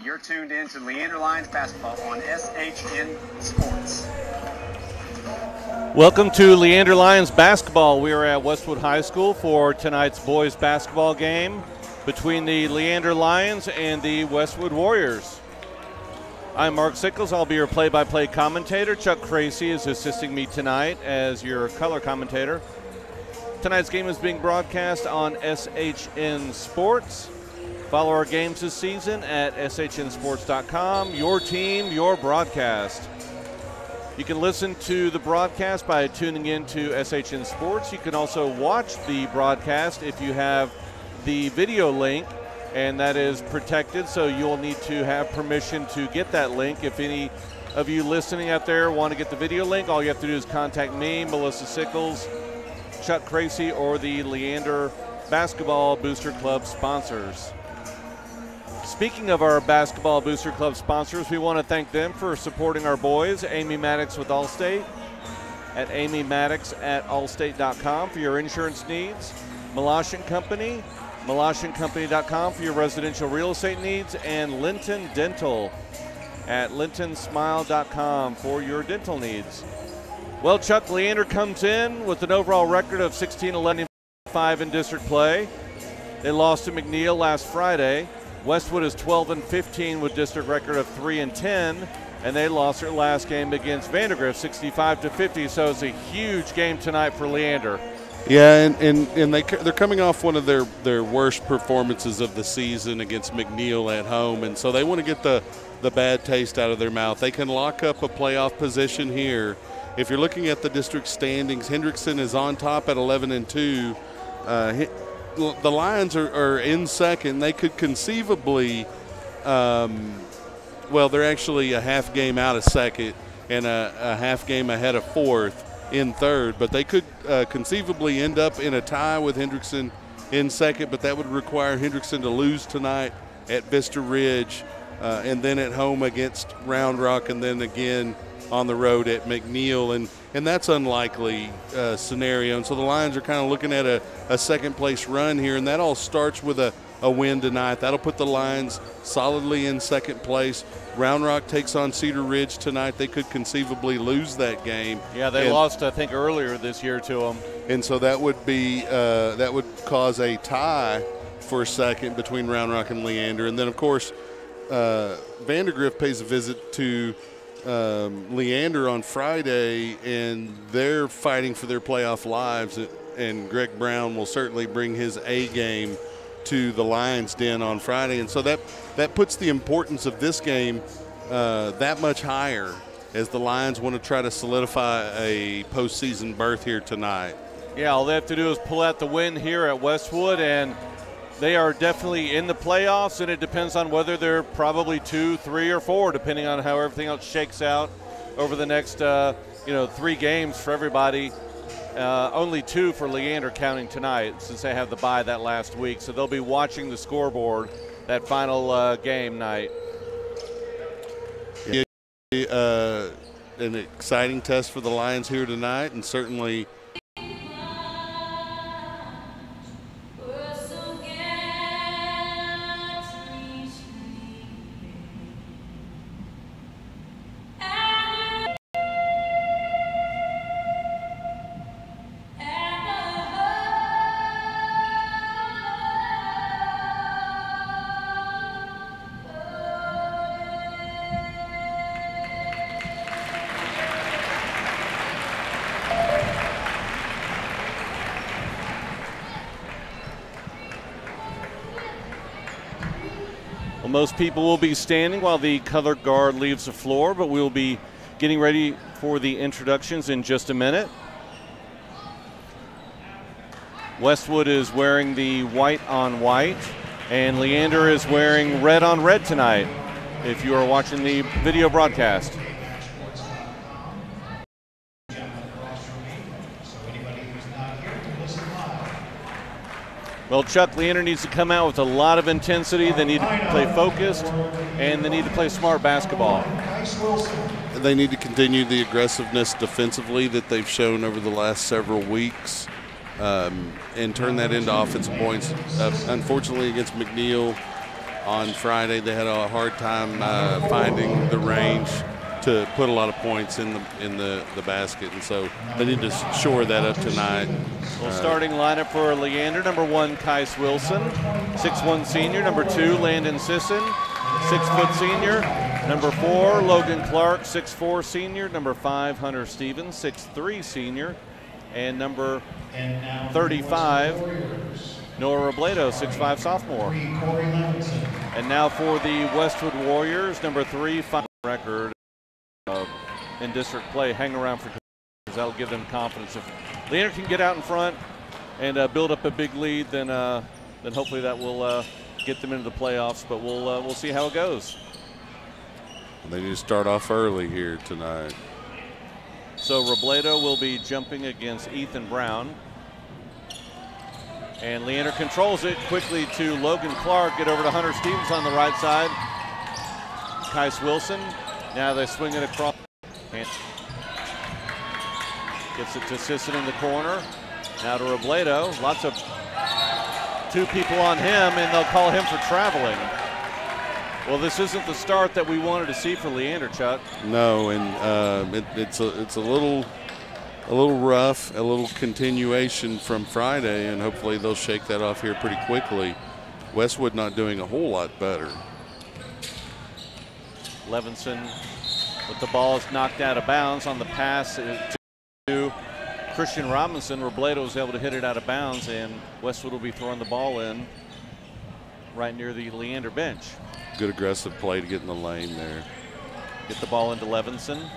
You're tuned in to Leander Lions basketball on SHN Sports. Welcome to Leander Lions basketball. We are at Westwood High School for tonight's boys basketball game between the Leander Lions and the Westwood Warriors. I'm Mark Sickles. I'll be your play-by-play commentator. Chuck Kracy is assisting me tonight as your color commentator. Tonight's game is being broadcast on SHN Sports. Follow our games this season at shnsports.com. Your team, your broadcast. You can listen to the broadcast by tuning in to SHN Sports. You can also watch the broadcast if you have the video link, and that is protected, so you'll need to have permission to get that link. If any of you listening out there want to get the video link, all you have to do is contact me, Melissa Sickles, Chuck Kracy, or the Leander Basketball Booster Club sponsors. Speaking of our Basketball Booster Club sponsors, we want to thank them for supporting our boys. Amy Maddox with Allstate at amymaddox@allstate.com for your insurance needs. Malash & Company, malashandcompany.com for your residential real estate needs. And Linton Dental at lintonsmile.com for your dental needs. Well, Chuck, Leander comes in with an overall record of 16-11-5 in district play. They lost to McNeil last Friday. Westwood is 12-15 with district record of 3-10, and they lost their last game against Vandergrift 65-50. So it's a huge game tonight for Leander. Yeah, and they're coming off one of their worst performances of the season against McNeil at home, and so they want to get the bad taste out of their mouth. They can lock up a playoff position here. If you're looking at the district standings, Hendrickson is on top at 11-2. The Lions are in second. They could conceivably, they're actually a half game out of second and a half game ahead of fourth in third, but they could conceivably end up in a tie with Hendrickson in second, but that would require Hendrickson to lose tonight at Vista Ridge and then at home against Round Rock, and then again on the road at McNeil, and that's unlikely scenario. And so the Lions are kind of looking at a second-place run here, and that all starts with a win tonight. That'll put the Lions solidly in second place. Round Rock takes on Cedar Ridge tonight. They could conceivably lose that game. Yeah, they lost, I think, earlier this year to them. And so that would be that would cause a tie for second between Round Rock and Leander. And then, of course, Vandergrift pays a visit to Leander on Friday, and they're fighting for their playoff lives, and Greg Brown will certainly bring his A game to the Lions Den on Friday, and so that puts the importance of this game that much higher as the Lions want to try to solidify a postseason berth here tonight. Yeah, all they have to do is pull out the win here at Westwood, and they are definitely in the playoffs, and it depends on whether they're probably 2, 3, or 4, depending on how everything else shakes out over the next, 3 games for everybody. Only 2 for Leander counting tonight since they have the bye that last week. So they'll be watching the scoreboard that final game night. An exciting test for the Lions here tonight, and certainly most people will be standing while the color guard leaves the floor, but we'll be getting ready for the introductions in just a minute. Westwood is wearing the white on white, and Leander is wearing red on red tonight, if you are watching the video broadcast. Well, Chuck, Leander needs to come out with a lot of intensity. They need to play focused, and they need to play smart basketball. They need to continue the aggressiveness defensively that they've shown over the last several weeks and turn that into offensive points. Unfortunately, against McNeil, on Friday. They had a hard time finding the range to put a lot of points in the basket, and so they need to shore that up tonight. Well, starting lineup for Leander: number 1, Kais Wilson, 6'1" senior; number 2, Landon Sisson, 6-foot senior; number 4, Logan Clark, 6'4" senior; number 5, Hunter Stevens, 6'3" senior; and number 35, Noah Robledo, 6'5" sophomore. And now for the Westwood Warriors, number 3, final record in district play. Hang around for because that'll give them confidence. If Leander can get out in front and build up a big lead, then hopefully that will get them into the playoffs. But we'll see how it goes. They need to start off early here tonight. So Robledo will be jumping against Ethan Brown. And Leander controls it quickly to Logan Clark. Get over to Hunter Stevens on the right side. Kais Wilson. Now they swing it across. And gets it to Sisson in the corner. Now to Robledo. Lots of 2 people on him, and they'll call him for traveling. Well, this isn't the start that we wanted to see for Leander, Chuck. No, and it's a little rough, a little continuation from Friday, and hopefully they'll shake that off here pretty quickly. Westwood not doing a whole lot better. Levinson with the ball is knocked out of bounds on the pass to Christian Robinson. Robledo was able to hit it out of bounds, and Westwood will be throwing the ball in right near the Leander bench. Good aggressive play to get in the lane there. Get the ball into Levinson.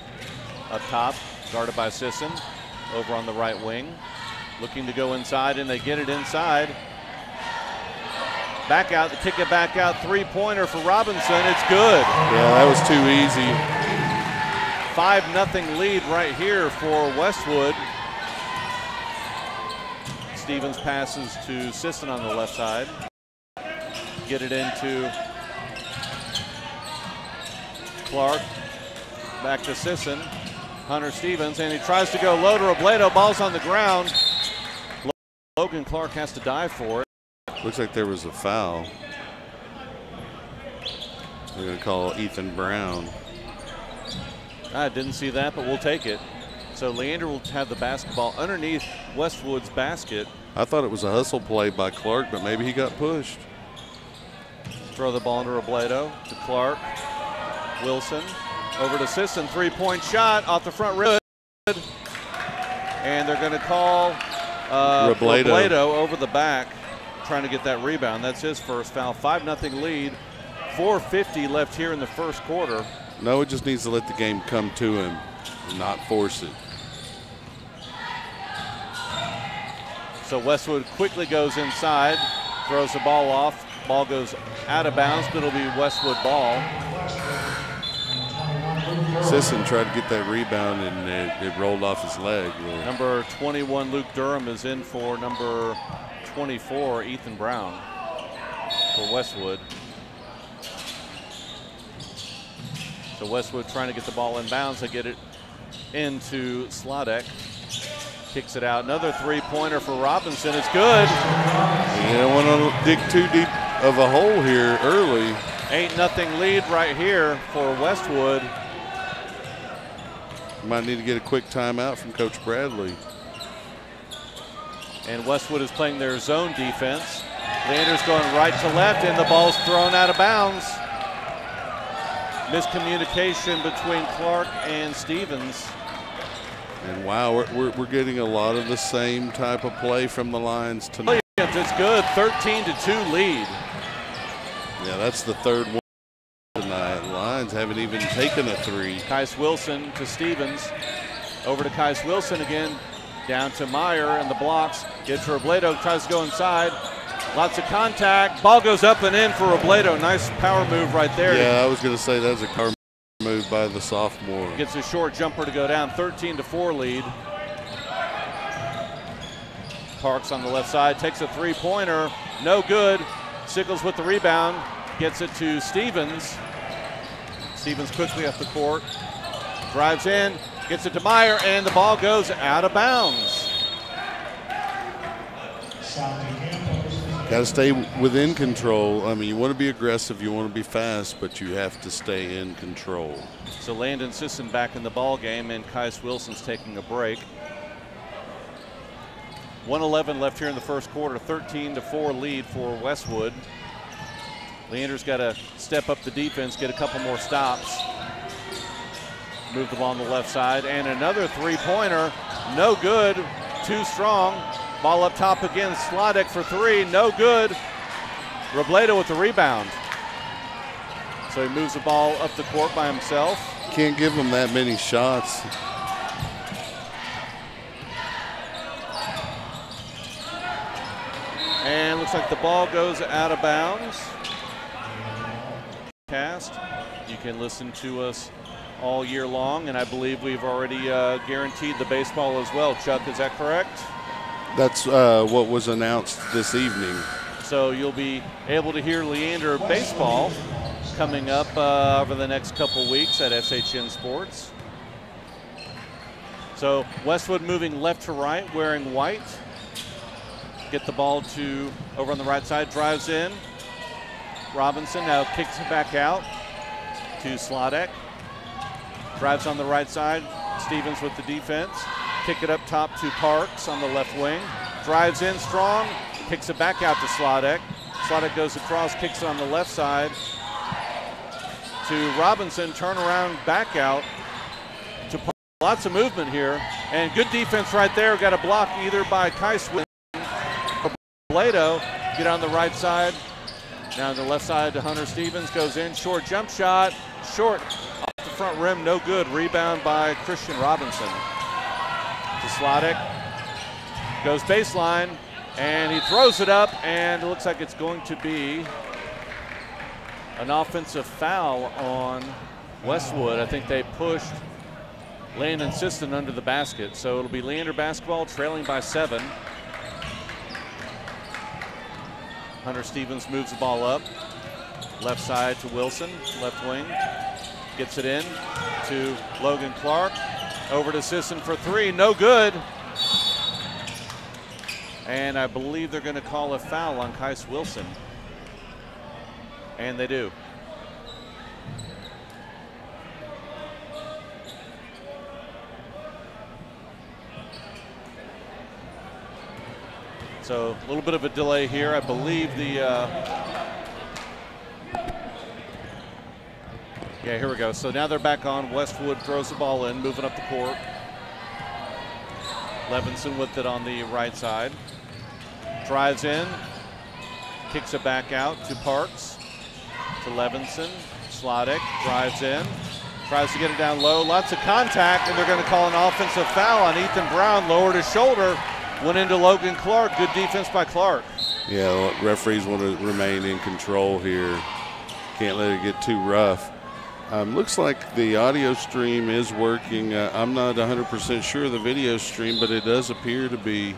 Up top, guarded by Sisson. Over on the right wing. Looking to go inside, and they get it inside. Back out, kick it back out. 3-pointer for Robinson. It's good. Yeah, that was too easy. 5-0 lead right here for Westwood. Stevens passes to Sisson on the left side. Get it into Clark. Back to Sisson. Hunter Stevens, and he tries to go low to Robledo. Ball's on the ground. Logan Clark has to dive for it. Looks like there was a foul. They're going to call Ethan Brown. I didn't see that, but we'll take it. So Leander will have the basketball underneath Westwood's basket. I thought it was a hustle play by Clark, but maybe he got pushed. Throw the ball into Robledo, to Clark. Wilson, over to Sisson, 3-point shot off the front rim. And they're going to call Robledo over the back, trying to get that rebound. That's his first foul. 5-0 lead, 4:50 left here in the first quarter. Noah just needs to let the game come to him and not force it. So Westwood quickly goes inside, throws the ball off. Ball goes out of bounds, but it'll be Westwood ball. Sisson tried to get that rebound, and it rolled off his leg. Number 21, Luke Durham, is in for number 24, Ethan Brown, for Westwood. So Westwood trying to get the ball in bounds. They get it into Slodek. Kicks it out. Another 3-pointer for Robinson. It's good. You don't want to dig too deep of a hole here early. 8-0 lead right here for Westwood. Might need to get a quick timeout from Coach Bradley. And Westwood is playing their zone defense. Leander's going right to left, and the ball's thrown out of bounds. Miscommunication between Clark and Stevens. And wow, we're getting a lot of the same type of play from the Lions tonight. It's good, 13-2 lead. Yeah, that's the third one tonight. Lions haven't even taken a 3. Kais Wilson to Stevens. Over to Kais Wilson again. Down to Meyer and the blocks. Gets to Robledo, tries to go inside. Lots of contact. Ball goes up and in for Robledo. Nice power move right there. Yeah, I was going to say that's a power move by the sophomore. Gets a short jumper to go down. 13-4 lead. Parks on the left side. Takes a 3-pointer. No good. Sickles with the rebound. Gets it to Stevens. Stevens quickly up the court. Drives in. Gets it to Meyer, and the ball goes out of bounds. Got to stay within control. I mean, you want to be aggressive, you want to be fast, but you have to stay in control. So Landon Sisson back in the ball game, and Kais Wilson's taking a break. 1:11 left here in the first quarter, 13-4 lead for Westwood. Leander's got to step up the defense, get a couple more stops. Move the ball on the left side, and another three-pointer, no good, too strong. Ball up top again, Slodek for three, no good. Robledo with the rebound. So he moves the ball up the court by himself. Can't give him that many shots. And looks like the ball goes out of bounds. Cast. You can listen to us all year long, and I believe we've already guaranteed the baseball as well. Chuck, is that correct? That's what was announced this evening. So you'll be able to hear Leander baseball coming up over the next couple weeks at SHN Sports. So Westwood moving left to right, wearing white. Get the ball to over on the right side, drives in. Robinson now kicks it back out to Slodek. Drives on the right side, Stevens with the defense. Kick it up top to Parks on the left wing. Drives in strong, kicks it back out to Slodek. Slodek goes across, kicks it on the left side to Robinson, turn around, back out to Parks. Lots of movement here, and good defense right there. Got a block either by Kais or Robledo. Get on the right side. Now on the left side to Hunter Stevens, goes in, short jump shot, short off the front rim, no good. Rebound by Christian Robinson. To Slodek, goes baseline, and he throws it up, and it looks like it's going to be an offensive foul on Westwood. I think they pushed Landon Sisson under the basket, so it'll be Leander basketball, trailing by 7. Hunter Stevens moves the ball up, left side to Wilson, left wing, gets it in to Logan Clark. Over to Sisson for three, no good. And I believe they're going to call a foul on Kais Wilson. And they do. So a little bit of a delay here. I believe the yeah, here we go. So now they're back on. Westwood throws the ball in, moving up the court. Levinson with it on the right side. Drives in, kicks it back out to Parks, to Levinson. Slodek drives in, tries to get it down low. Lots of contact, and they're going to call an offensive foul on Ethan Brown. Lowered his shoulder, went into Logan Clark. Good defense by Clark. Yeah, referees want to remain in control here. Can't let it get too rough. Looks like the audio stream is working. I'm not 100% sure of the video stream, but it does appear to be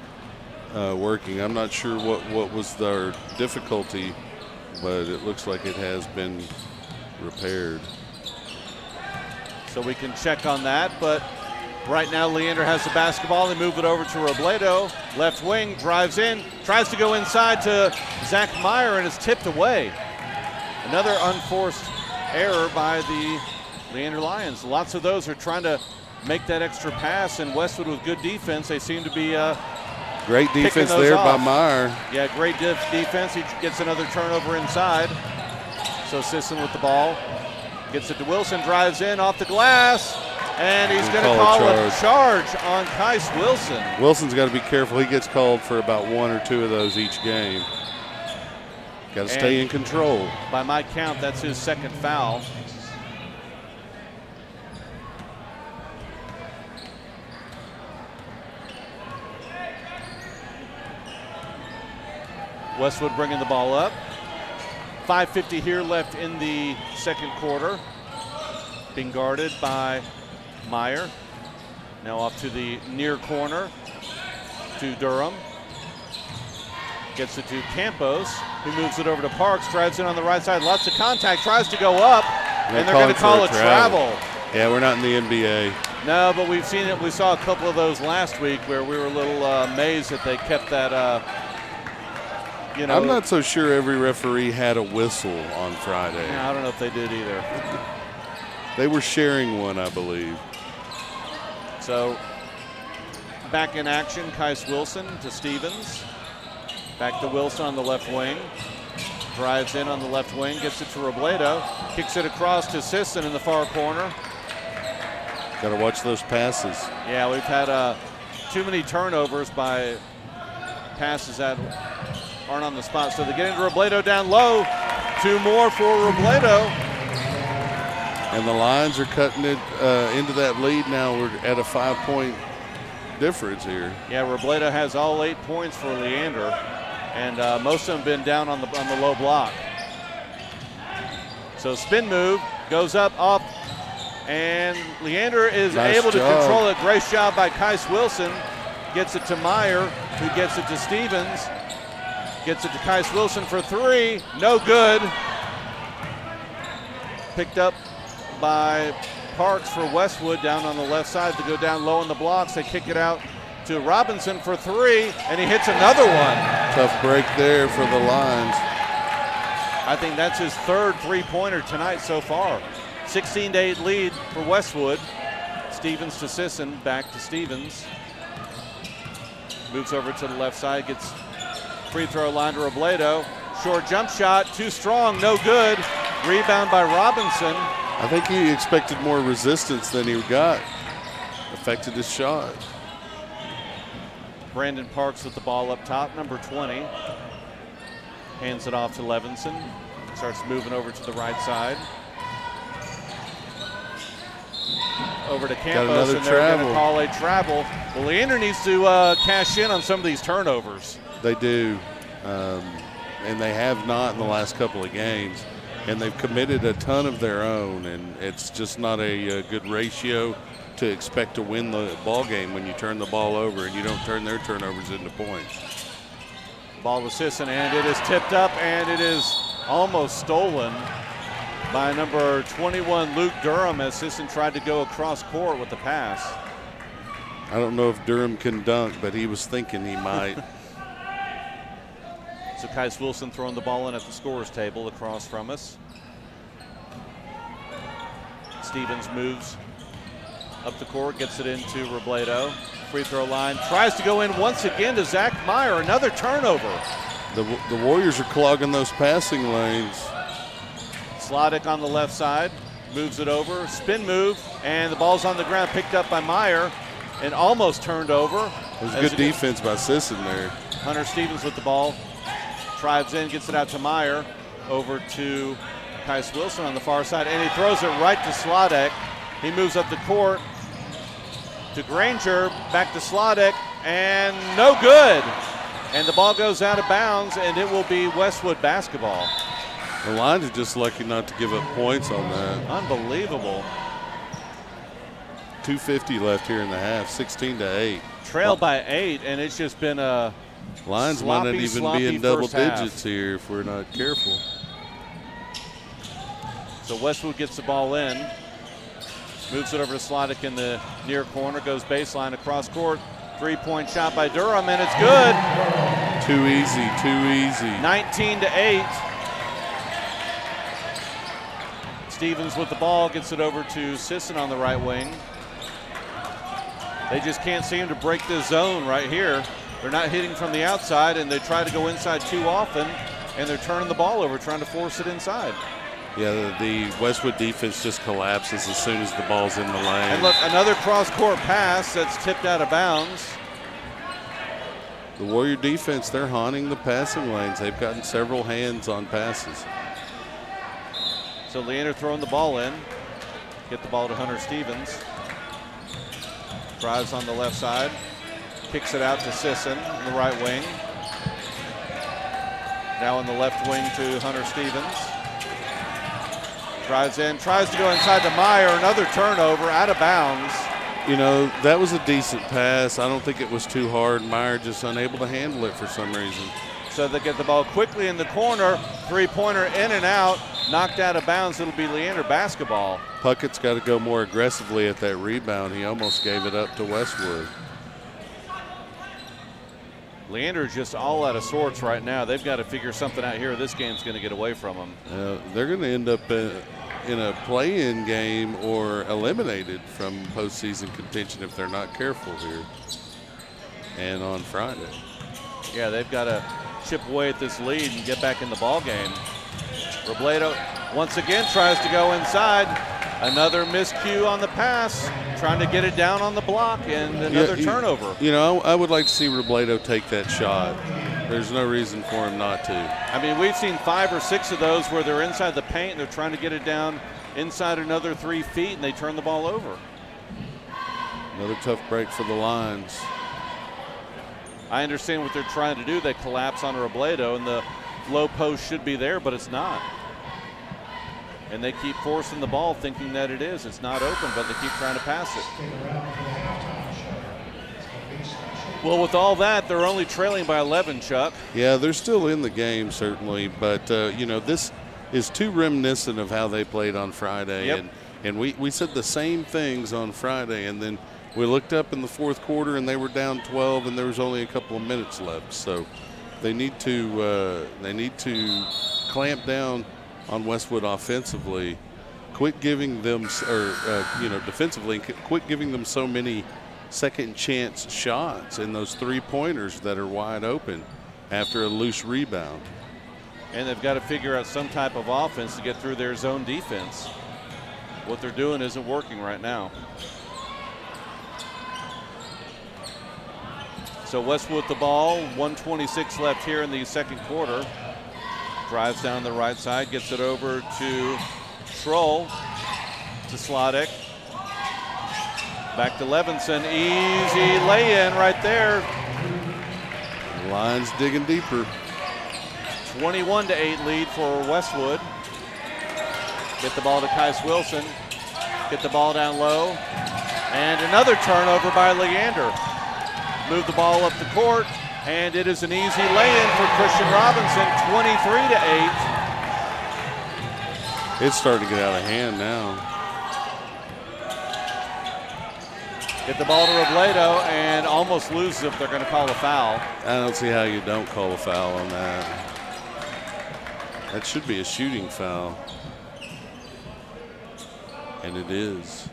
working. I'm not sure what was their difficulty, but it looks like it has been repaired. So we can check on that, but right now Leander has the basketball. They move it over to Robledo. Left wing, drives in, tries to go inside to Zach Meyer, and is tipped away. Another unforced error by the Leander Lions. Lots of those are trying to make that extra pass, and Westwood with good defense. They seem to be great defense there by Meyer. Yeah, great defense. He gets another turnover inside. So Sisson with the ball. Gets it to Wilson, drives in off the glass, and he's going to call a charge on Kais Wilson. Wilson's got to be careful. He gets called for about 1 or 2 of those each game. Got to stay in control. By my count, that's his second foul. Westwood bringing the ball up. 5:50 here left in the second quarter. Being guarded by Meyer. Now off to the near corner to Durham. Gets it to Campos, who moves it over to Parks, drives in on the right side, lots of contact, tries to go up, and they're going to call a travel. Yeah, we're not in the NBA. No, but we've seen it. We saw a couple of those last week where we were a little amazed that they kept that you know. I'm not so sure every referee had a whistle on Friday. Yeah, I don't know if they did either. They were sharing one, I believe. So back in action, Kais Wilson to Stevens. Back to Wilson on the left wing. Drives in on the left wing, gets it to Robledo. Kicks it across to Sisson in the far corner. Got to watch those passes. Yeah, we've had too many turnovers by passes that aren't on the spot. So they get into Robledo down low. 2 more for Robledo. And the Lions are cutting it into that lead now. We're at a 5-point difference here. Yeah, Robledo has all 8 points for Leander, and most of them been down on the low block. So spin move, goes up, off, and Leander is able to control it. Great job by Kais Wilson. Gets it to Meyer, who gets it to Stevens. Gets it to Kais Wilson for 3, no good. Picked up by Parks for Westwood down on the left side to go down low in the blocks. They kick it out to Robinson for 3, and he hits another one. Tough break there for the Lions. I think that's his 3rd 3-pointer tonight so far. 16-8 lead for Westwood. Stevens to Sisson, back to Stevens. Moves over to the left side, gets free throw line to Robledo. Short jump shot, too strong, no good. Rebound by Robinson. I think he expected more resistance than he got. Affected his shot. Brandon Parks with the ball up top, number 20. Hands it off to Levinson. Starts moving over to the right side. Over to Campos, and they're going to call a travel. Well, Leander needs to cash in on some of these turnovers. They do, and they have not in the last couple of games. And they've committed a ton of their own, and it's just not a good ratio to expect to win the ball game when you turn the ball over and you don't turn their turnovers into points. Ball to Sisson, and it is tipped up, and it is almost stolen by number 21, Luke Durham, as Sisson tried to go across court with the pass. I don't know if Durham can dunk, but he was thinking he might. So Kais Wilson throwing the ball in at the scorer's table across from us. Stevens moves up the court, gets it into Robledo. Free throw line, tries to go in once again to Zach Meyer, another turnover. The Warriors are clogging those passing lanes. Slodick on the left side, moves it over, spin move, and the ball's on the ground, picked up by Meyer, and almost turned over. It was good defense by Sisson there. Hunter Stevens with the ball. Drives in, gets it out to Meyer, over to Kais Wilson on the far side, and he throws it right to Slodek. He moves up the court to Granger, back to Slodek, and no good. And the ball goes out of bounds, and it will be Westwood basketball. The Lions are just lucky not to give up points on that. Unbelievable. 2:50 left here in the half, 16-8. Trailed by 8, and it's just been a Lions might not even be in double digits half here if we're not careful. So Westwood gets the ball in, moves it over to Slodick in the near corner, goes baseline across court. 3-point shot by Durham, and it's good. Too easy, too easy. 19-8. Stevens with the ball, gets it over to Sisson on the right wing. They just can't seem to break this zone right here. They're not hitting from the outside, and they try to go inside too often, and they're turning the ball over, trying to force it inside. Yeah, the Westwood defense just collapses as soon as the ball's in the lane. And look, another cross-court pass that's tipped out of bounds. The Warrior defense, they're haunting the passing lanes. They've gotten several hands on passes. So Leander throwing the ball in. Get the ball to Hunter Stevens. Drives on the left side. Kicks it out to Sisson on the right wing. Now on the left wing to Hunter Stevens. Drives in, tries to go inside to Meyer. Another turnover, out of bounds. You know, that was a decent pass. I don't think it was too hard. Meyer just unable to handle it for some reason. So they get the ball quickly in the corner. 3-pointer in and out. Knocked out of bounds. It'll be Leander basketball. Puckett's got to go more aggressively at that rebound. He almost gave it up to Westwood. Leander's just all out of sorts right now. They've got to figure something out here. This game's going to get away from them. They're going to end up in a play-in game or eliminated from postseason contention if they're not careful here. And on Friday. Yeah, they've got to chip away at this lead and get back in the ball game. Robledo once again tries to go inside. Another miscue on the pass, trying to get it down on the block, and another turnover. You know, I would like to see Robledo take that shot. There's no reason for him not to. I mean, we've seen 5 or 6 of those where they're inside the paint and they're trying to get it down inside another 3 feet, and they turn the ball over. Another tough break for the Lions. I understand what they're trying to do. They collapse on Robledo, and the low post should be there, but it's not. And they keep forcing the ball thinking that it is. It's not open, but they keep trying to pass it. Well, with all that, they're only trailing by 11, Chuck. Yeah, they're still in the game, certainly. But, you know, this is too reminiscent of how they played on Friday. Yep. And we said the same things on Friday. And then we looked up in the fourth quarter, and they were down 12, and there was only a couple of minutes left. So they need to clamp down on Westwood offensively, quit giving them, defensively, quit giving them so many second chance shots and those 3-pointers that are wide open after a loose rebound. And they've got to figure out some type of offense to get through their zone defense. What they're doing isn't working right now. So Westwood the ball, 1:26 left here in the second quarter. Drives down the right side, gets it over to Schroll, to Slodek. Back to Levinson, easy lay-in right there. Lions digging deeper. 21-8 lead for Westwood. Get the ball to Kais Wilson. Get the ball down low. And another turnover by Leander. Move the ball up the court. And it is an easy lay-in for Christian Robinson, 23-8. It's starting to get out of hand now. Get the ball to Robledo and almost loses if they're going to call a foul. I don't see how you don't call a foul on that. That should be a shooting foul. And it is.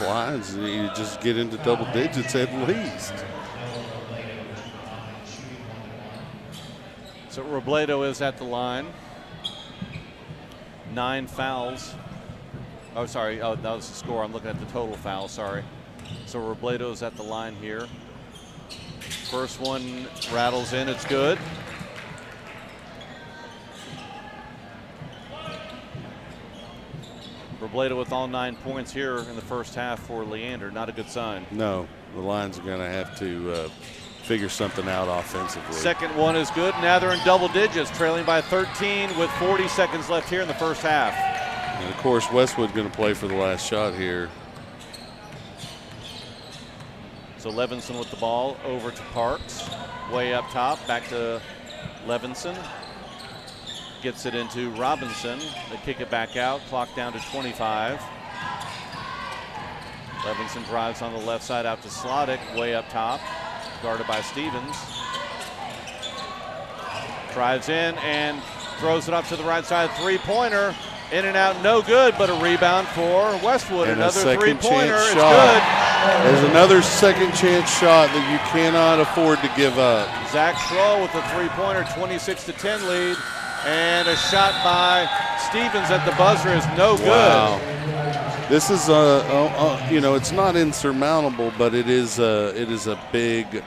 Lions, you just get into double digits at least. So Robledo is at the line. 9 fouls. Oh, sorry. Oh, that was the score. I'm looking at the total foul. Sorry. So Robledo is at the line here. First one rattles in. It's good. Robledo with all 9 points here in the first half for Leander. Not a good sign. No, the Lions are going to have to figure something out offensively. Second one is good. Now they're in double digits, trailing by 13 with 40 seconds left here in the first half. And of course, Westwood going to play for the last shot here. So Levinson with the ball over to Parks. Way up top, back to Levinson. Gets it into Robinson. They kick it back out, clock down to 25. Levinson drives on the left side out to Slodek, way up top. Guarded by Stevens. Drives in and throws it up to the right side. 3-pointer. In and out, no good, but a rebound for Westwood. And another 3-pointer. It's shot. good. There's another second chance shot that you cannot afford to give up. Zach Schroll with a 3-pointer, 26-10 lead. And a shot by Stevens at the buzzer is no good. Wow. This is it's not insurmountable, but it is a big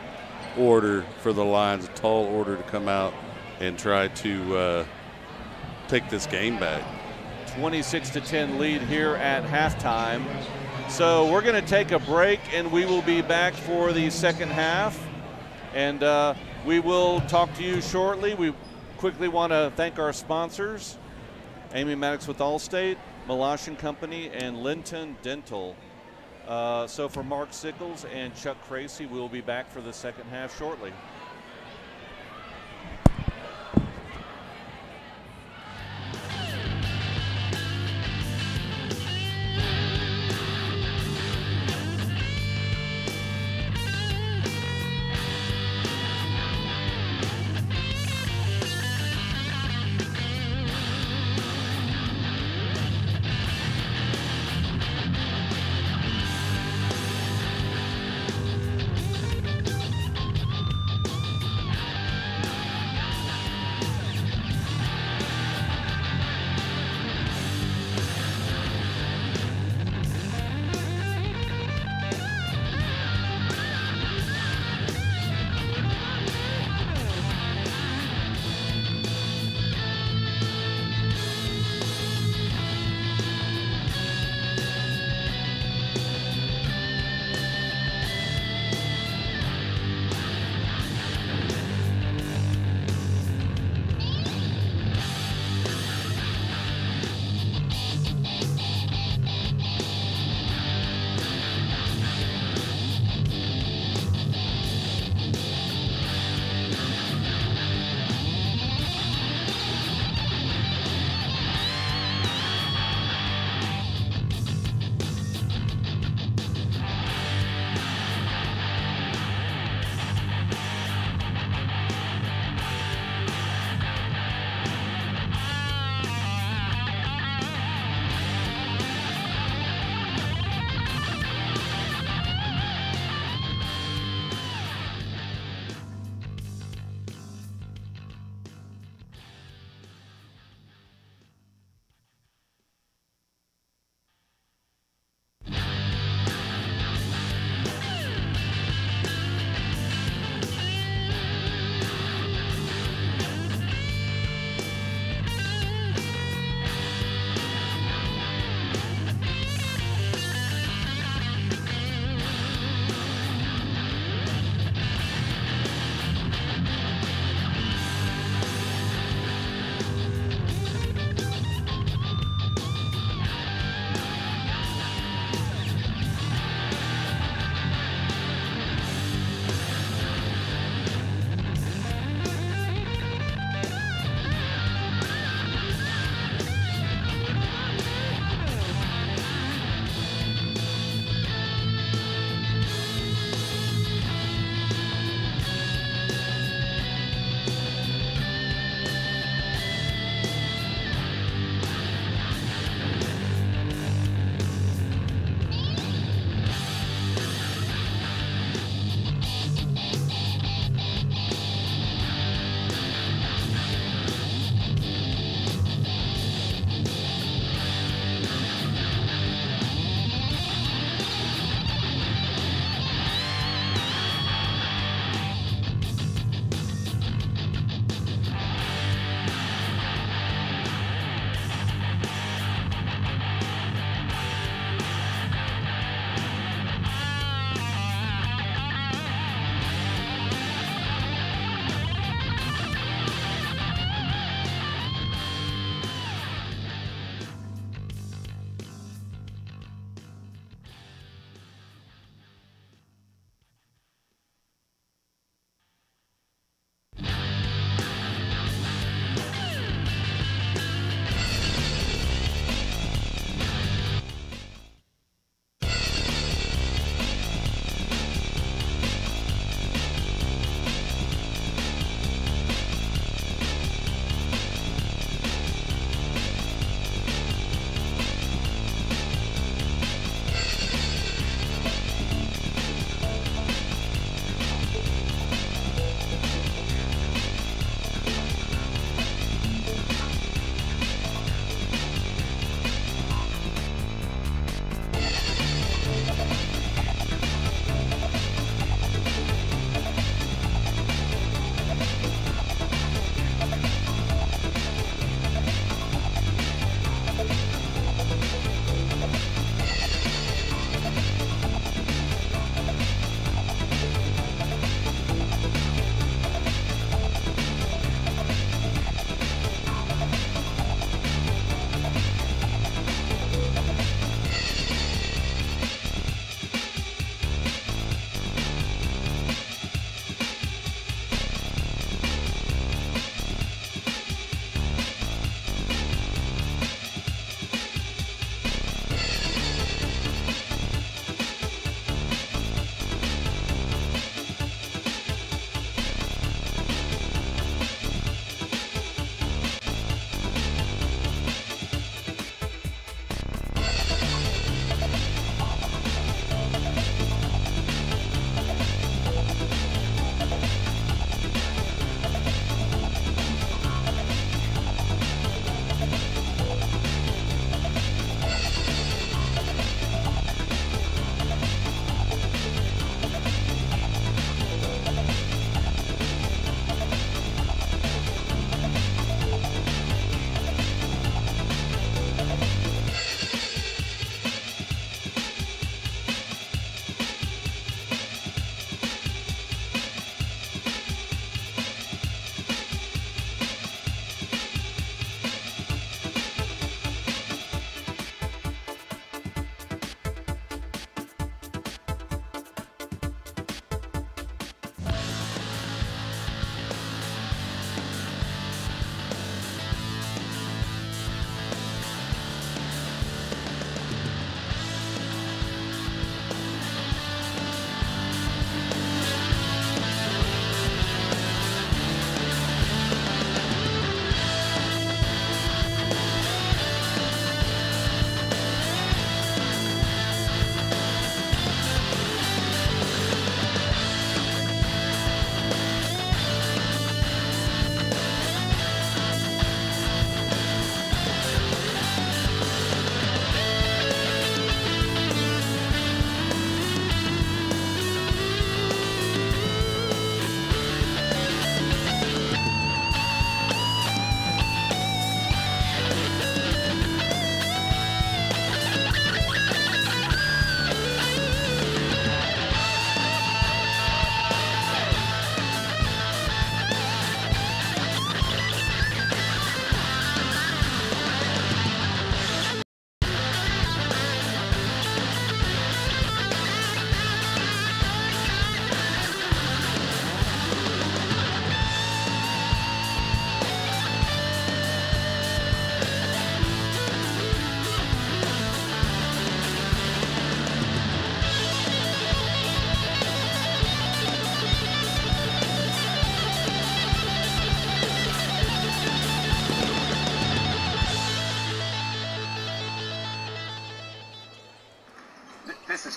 order for the Lions, a tall order to come out and try to take this game back. 26-10 lead here at halftime. So we're going to take a break, and we will be back for the second half. And we will talk to you shortly. We quickly want to thank our sponsors, Amy Maddox with Allstate, Malash & Company, and Linton Dental. So for Mark Sickles and Chuck Kracy, we'll be back for the second half shortly.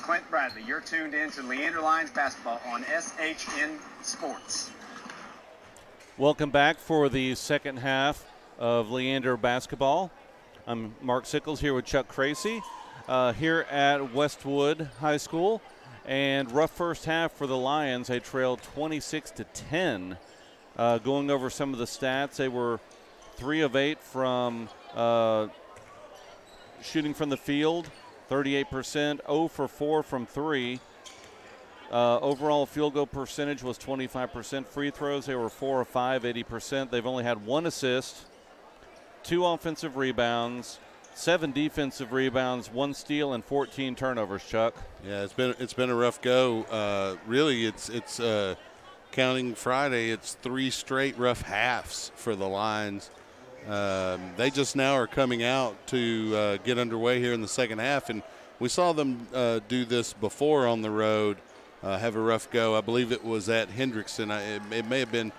Clint Bradley. You're tuned in to Leander Lions basketball on SHN Sports. Welcome back for the second half of Leander basketball. I'm Mark Sickles here with Chuck Kracy here at Westwood High School. And rough first half for the Lions. They trailed 26-10. Going over some of the stats, they were 3 of 8 from shooting from the field, 38%, 0 for 4 from 3. Overall field goal percentage was 25%. Free throws, they were 4 of 5, 80%. They've only had 1 assist, 2 offensive rebounds, 7 defensive rebounds, 1 steal, and 14 turnovers, Chuck. Yeah, it's been a rough go. Really, it's counting Friday, it's 3 straight rough halves for the Lions. They just now are coming out to get underway here in the second half, and we saw them do this before on the road. Have a rough go. I believe it was at Hendrickson. It may have been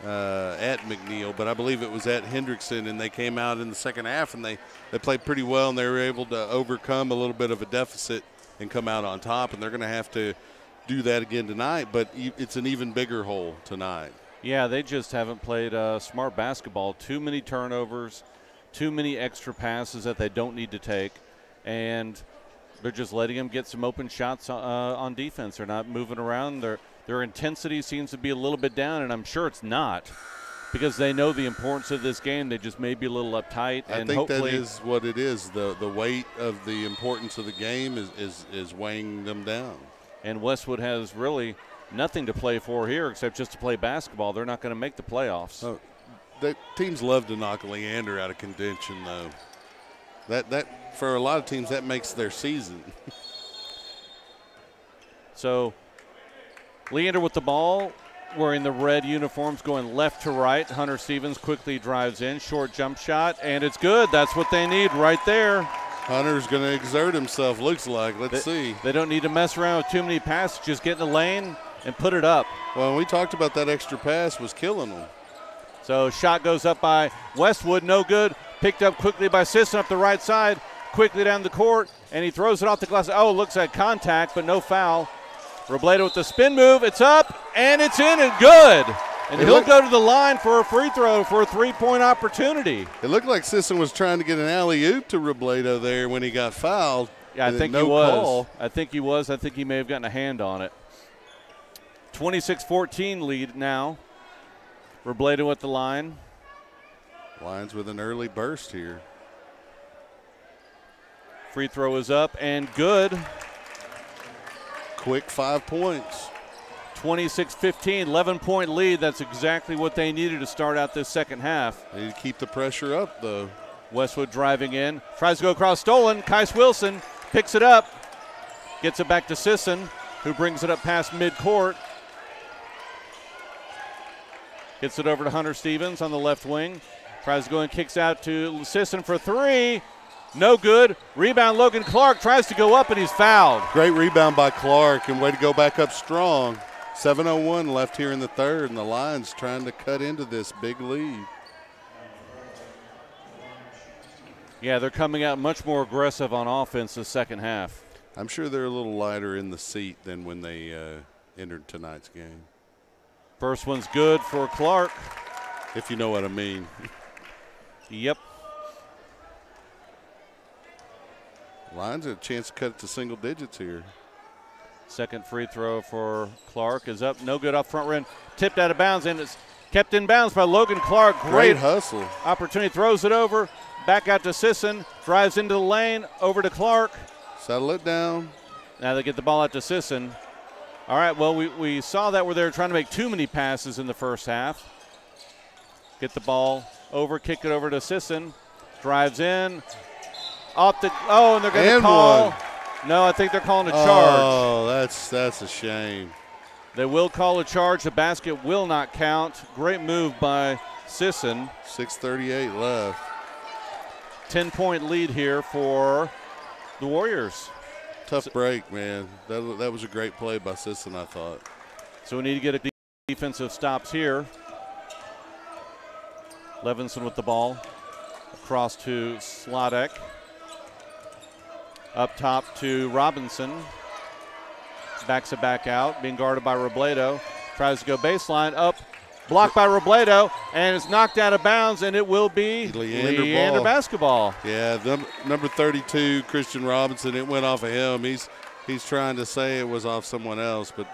at McNeil, but I believe it was at Hendrickson, and they came out in the second half, and they played pretty well, and they were able to overcome a little bit of a deficit and come out on top, and they're going to have to do that again tonight, but it's an even bigger hole tonight. Yeah, they just haven't played smart basketball. Too many turnovers, too many extra passes that they don't need to take, and they're just letting them get some open shots on defense. They're not moving around. Their intensity seems to be a little bit down, and I'm sure it's not because they know the importance of this game. They just may be a little uptight. I think that is what it is. The weight of the importance of the game is weighing them down. And Westwood has really nothing to play for here except just to play basketball. They're not going to make the playoffs. Oh, the teams love to knock Leander out of contention, though. That for a lot of teams, that makes their season. So Leander with the ball, wearing the red uniforms, going left to right. Hunter Stevens quickly drives in, short jump shot, and it's good. That's what they need right there. Hunter's going to exert himself, looks like. Let's see. They don't need to mess around with too many passes. Just get in the lane and put it up. Well, we talked about that extra pass was killing them. So shot goes up by Westwood, no good. Picked up quickly by Sisson up the right side, quickly down the court, and he throws it off the glass. Oh, looks like contact, but no foul. Robledo with the spin move. It's up, and it's in and good. And he'll go to the line for a free throw for a three-point opportunity. It looked like Sisson was trying to get an alley-oop to Robledo there when he got fouled. Yeah, I think he was. I think he was. I think he may have gotten a hand on it. 26-14 lead now. Robledo at the line. Lions with an early burst here. Free throw is up and good. Quick 5 points. 26-15, 11-point lead. That's exactly what they needed to start out this second half. They need to keep the pressure up, though. Westwood driving in, tries to go across, stolen. Kais Wilson picks it up, gets it back to Sisson, who brings it up past midcourt. Gets it over to Hunter Stevens on the left wing. Tries to go and kicks out to Sisson for 3. No good. Rebound, Logan Clark tries to go up, and he's fouled. Great rebound by Clark, and way to go back up strong. 7:01 left here in the third, and the Lions trying to cut into this big lead. Yeah, they're coming out much more aggressive on offense the second half. I'm sure they're a little lighter in the seat than when they entered tonight's game. First one's good for Clark. If you know what I mean. Yep. Lions have a chance to cut it to single digits here. Second free throw for Clark is up. No good off front rim. Tipped out of bounds, and it's kept in bounds by Logan Clark. Great hustle. Opportunity, throws it over. Back out to Sisson. Drives into the lane. Over to Clark. Settle it down. Now they get the ball out to Sisson. All right, well, we saw that where they were trying to make too many passes in the first half. Get the ball over, kick it over to Sisson. Drives in. And they're going to call. No, I think they're calling a charge. Oh, that's a shame. They will call a charge. The basket will not count. Great move by Sisson. 6:38 left. 10-point lead here for the Warriors. Tough break, man. That was a great play by Sisson, I thought. So we need to get a defensive stops here. Levinson with the ball. Across to Slodek. Up top to Robinson. backs it back out, being guarded by Robledo. Tries to go baseline, up, blocked by Robledo, and it's knocked out of bounds, and it will be Leander basketball. Yeah, number 32, Christian Robinson, it went off of him. He's trying to say it was off someone else, but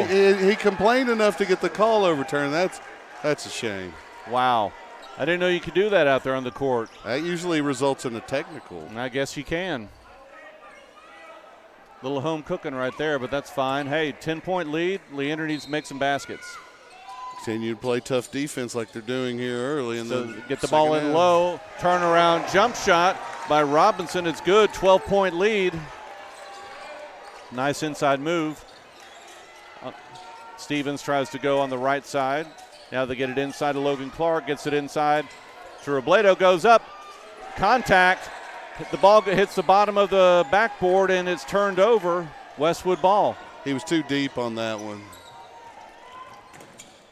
he complained enough to get the call overturned. That's a shame. Wow. I didn't know you could do that out there on the court. That usually results in a technical. I guess you can. Little home cooking right there, but that's fine. Hey, 10-point lead. Leander needs to make some baskets. Continue to play tough defense like they're doing here early. Get the ball in low. Turnaround jump shot by Robinson. It's good. 12-point lead. Nice inside move. Stevens tries to go on the right side. Now they get it inside to Logan Clark. Gets it inside to Robledo. Goes up. Contact. The ball hits the bottom of the backboard, and it's turned over. Westwood ball. He was too deep on that one.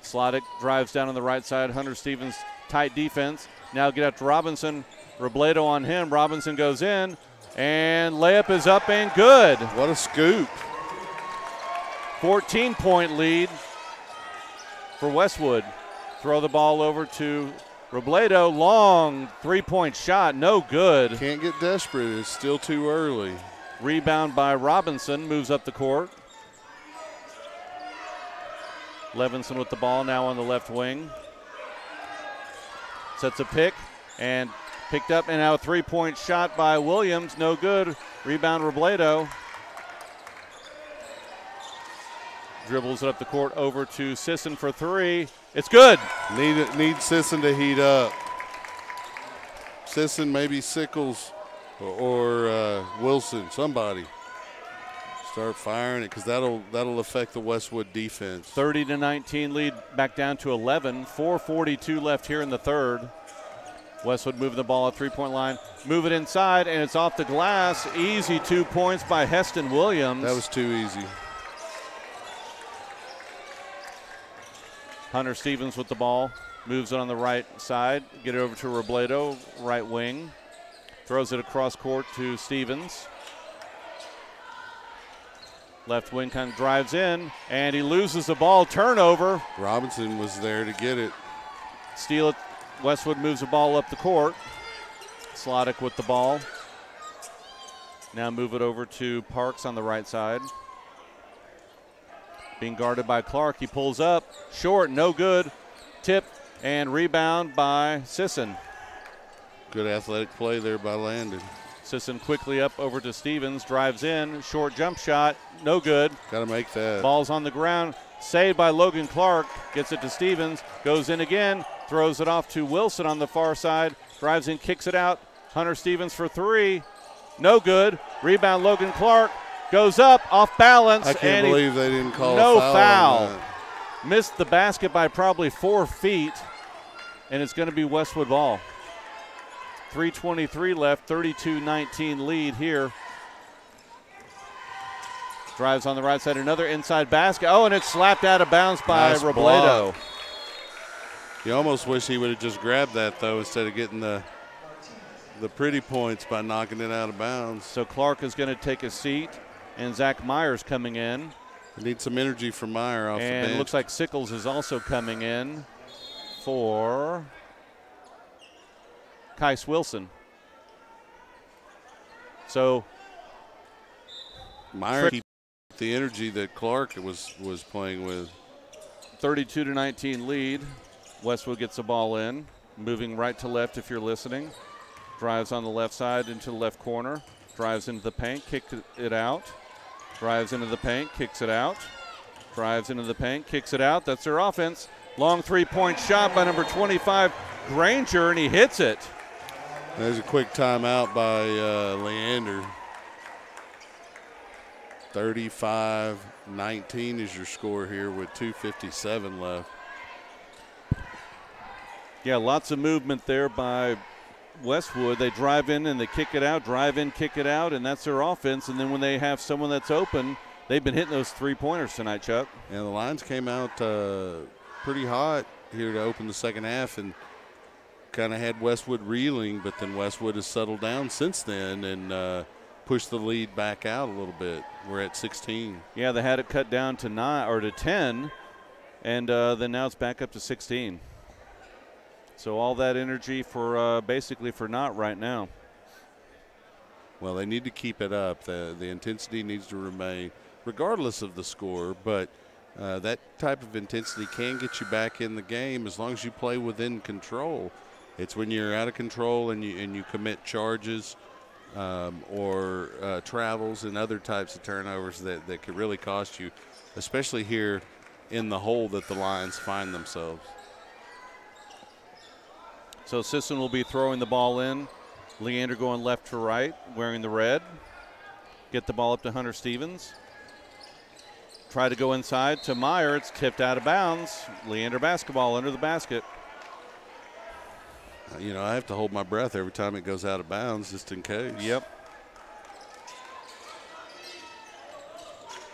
Slodick drives down on the right side. Hunter Stevens, tight defense. Now get up to Robinson. Robledo on him. Robinson goes in, and layup is up and good. What a scoop. 14-point lead for Westwood. Throw the ball over to Robledo. Long three-point shot, no good. Can't get desperate. It's still too early. Rebound by Robinson, moves up the court. Levinson with the ball now on the left wing. Sets a pick and picked up, and now a three-point shot by Williams, no good. Rebound Robledo. Dribbles it up the court over to Sisson for three. It's good. Need Sisson to heat up. Sisson, maybe Sickles or Wilson, somebody. Start firing it because that'll affect the Westwood defense. 30-19 lead, back down to 11. 4:42 left here in the third. Westwood moving the ball at three-point line. Move it inside, and it's off the glass. Easy 2 points by Heston Williams. That was too easy. Hunter Stevens with the ball. Moves it on the right side. Get it over to Robledo, right wing. Throws it across court to Stevens. Left wing kind of drives in, and he loses the ball. Turnover. Robinson was there to get it. Steal it. Westwood moves the ball up the court. Slodick with the ball. Now move it over to Parks on the right side. Being guarded by Clark. He pulls up. Short, no good. Tip and rebound by Sisson. Good athletic play there by Landon. Sisson quickly up over to Stevens. Drives in. Short jump shot. No good. Got to make that. Ball's on the ground. Saved by Logan Clark. Gets it to Stevens. Goes in again. Throws it off to Wilson on the far side. Drives in, kicks it out. Hunter Stevens for three. No good. Rebound Logan Clark. Goes up, off balance. I can't believe they didn't call no a foul. Foul. Missed the basket by probably 4 feet, and it's going to be Westwood ball. 3:23 left, 32-19 lead here. Drives on the right side, another inside basket. Oh, and it's slapped out of bounds by nice Robledo. Block. You almost wish he would have just grabbed that, though, instead of getting the pretty points by knocking it out of bounds. So Clark is going to take a seat, and Zach Myers coming in. We need some energy from Meyer off the bench. And it looks like Sickles is also coming in for Kais Wilson. So Meyer keeps the energy that Clark was playing with. 32-19 lead. Westwood gets the ball in, moving right to left if you're listening. Drives on the left side into the left corner. Drives into the paint, kicks it out. Drives into the paint, kicks it out. Drives into the paint, kicks it out. That's their offense. Long three-point shot by number 25, Granger, and he hits it. There's a quick timeout by Leander. 35-19 is your score here with 2:57 left. Yeah, lots of movement there by Westwood. They drive in and they kick it out, drive in, kick it out, and that's their offense. And then when they have someone that's open, they've been hitting those three-pointers tonight, Chuck. And the lines came out pretty hot here to open the second half and kind of had Westwood reeling, but then Westwood has settled down since then and push the lead back out a little bit. We're at 16. Yeah, they had it cut down to 9 or to 10, and then now it's back up to 16. So all that energy for basically for naught right now. Well, they need to keep it up. The intensity needs to remain, regardless of the score. But that type of intensity can get you back in the game as long as you play within control. It's when you're out of control and you commit charges or travels and other types of turnovers that could really cost you, especially here in the hole that the Lions find themselves. So Sisson will be throwing the ball in. Leander going left to right, wearing the red. Get the ball up to Hunter Stevens. Try to go inside to Meyer. It's tipped out of bounds. Leander basketball under the basket. You know, I have to hold my breath every time it goes out of bounds just in case. Yep.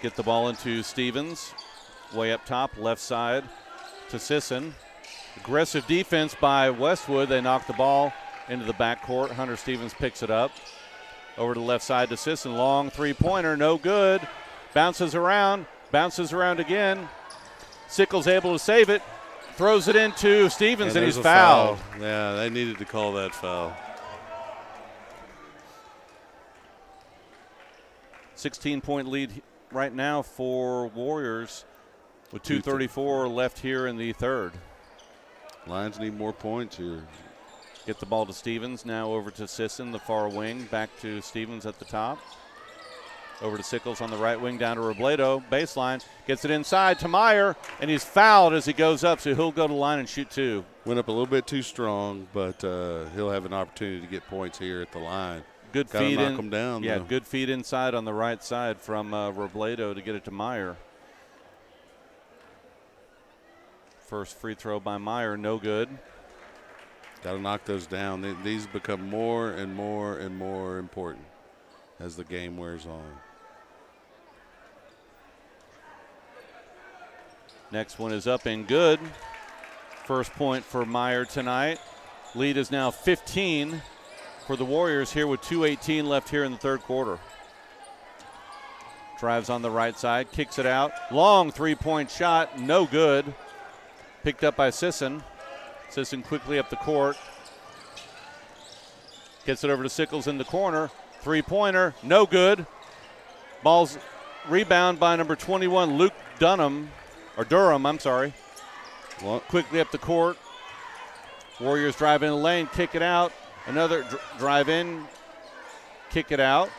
Get the ball into Stevens. Way up top, left side to Sisson. Aggressive defense by Westwood. They knock the ball into the backcourt. Hunter Stevens picks it up. Over to the left side to Sisson. Long three-pointer, no good. Bounces around again. Sickles able to save it. Throws it into Stevens, and he's fouled. Yeah, they needed to call that foul. 16-point lead right now for Warriors with 2:34 left here in the third. Lions need more points here. Get the ball to Stevens. Now over to Sisson, the far wing. Back to Stevens at the top. Over to Sickles on the right wing, down to Robledo. Baseline. Gets it inside to Meyer, and he's fouled as he goes up, so he'll go to the line and shoot two. Went up a little bit too strong, but he'll have an opportunity to get points here at the line. Good Gotta feed knock in. them down, yeah, though. good feed inside on the right side from Robledo to get it to Meyer. First free throw by Meyer, no good. Got to knock those down. These become more and more and more important as the game wears on. Next one is up and good. First point for Meyer tonight. Lead is now 15 for the Warriors here with 2:18 left here in the third quarter. Drives on the right side, kicks it out. Long three-point shot, no good. Picked up by Sisson. Sisson quickly up the court. Gets it over to Sickles in the corner. Three-pointer, no good. Ball's rebound by number 21, Luke Durham. Quickly up the court. Warriors drive in the lane, kick it out. Another drive in, kick it out.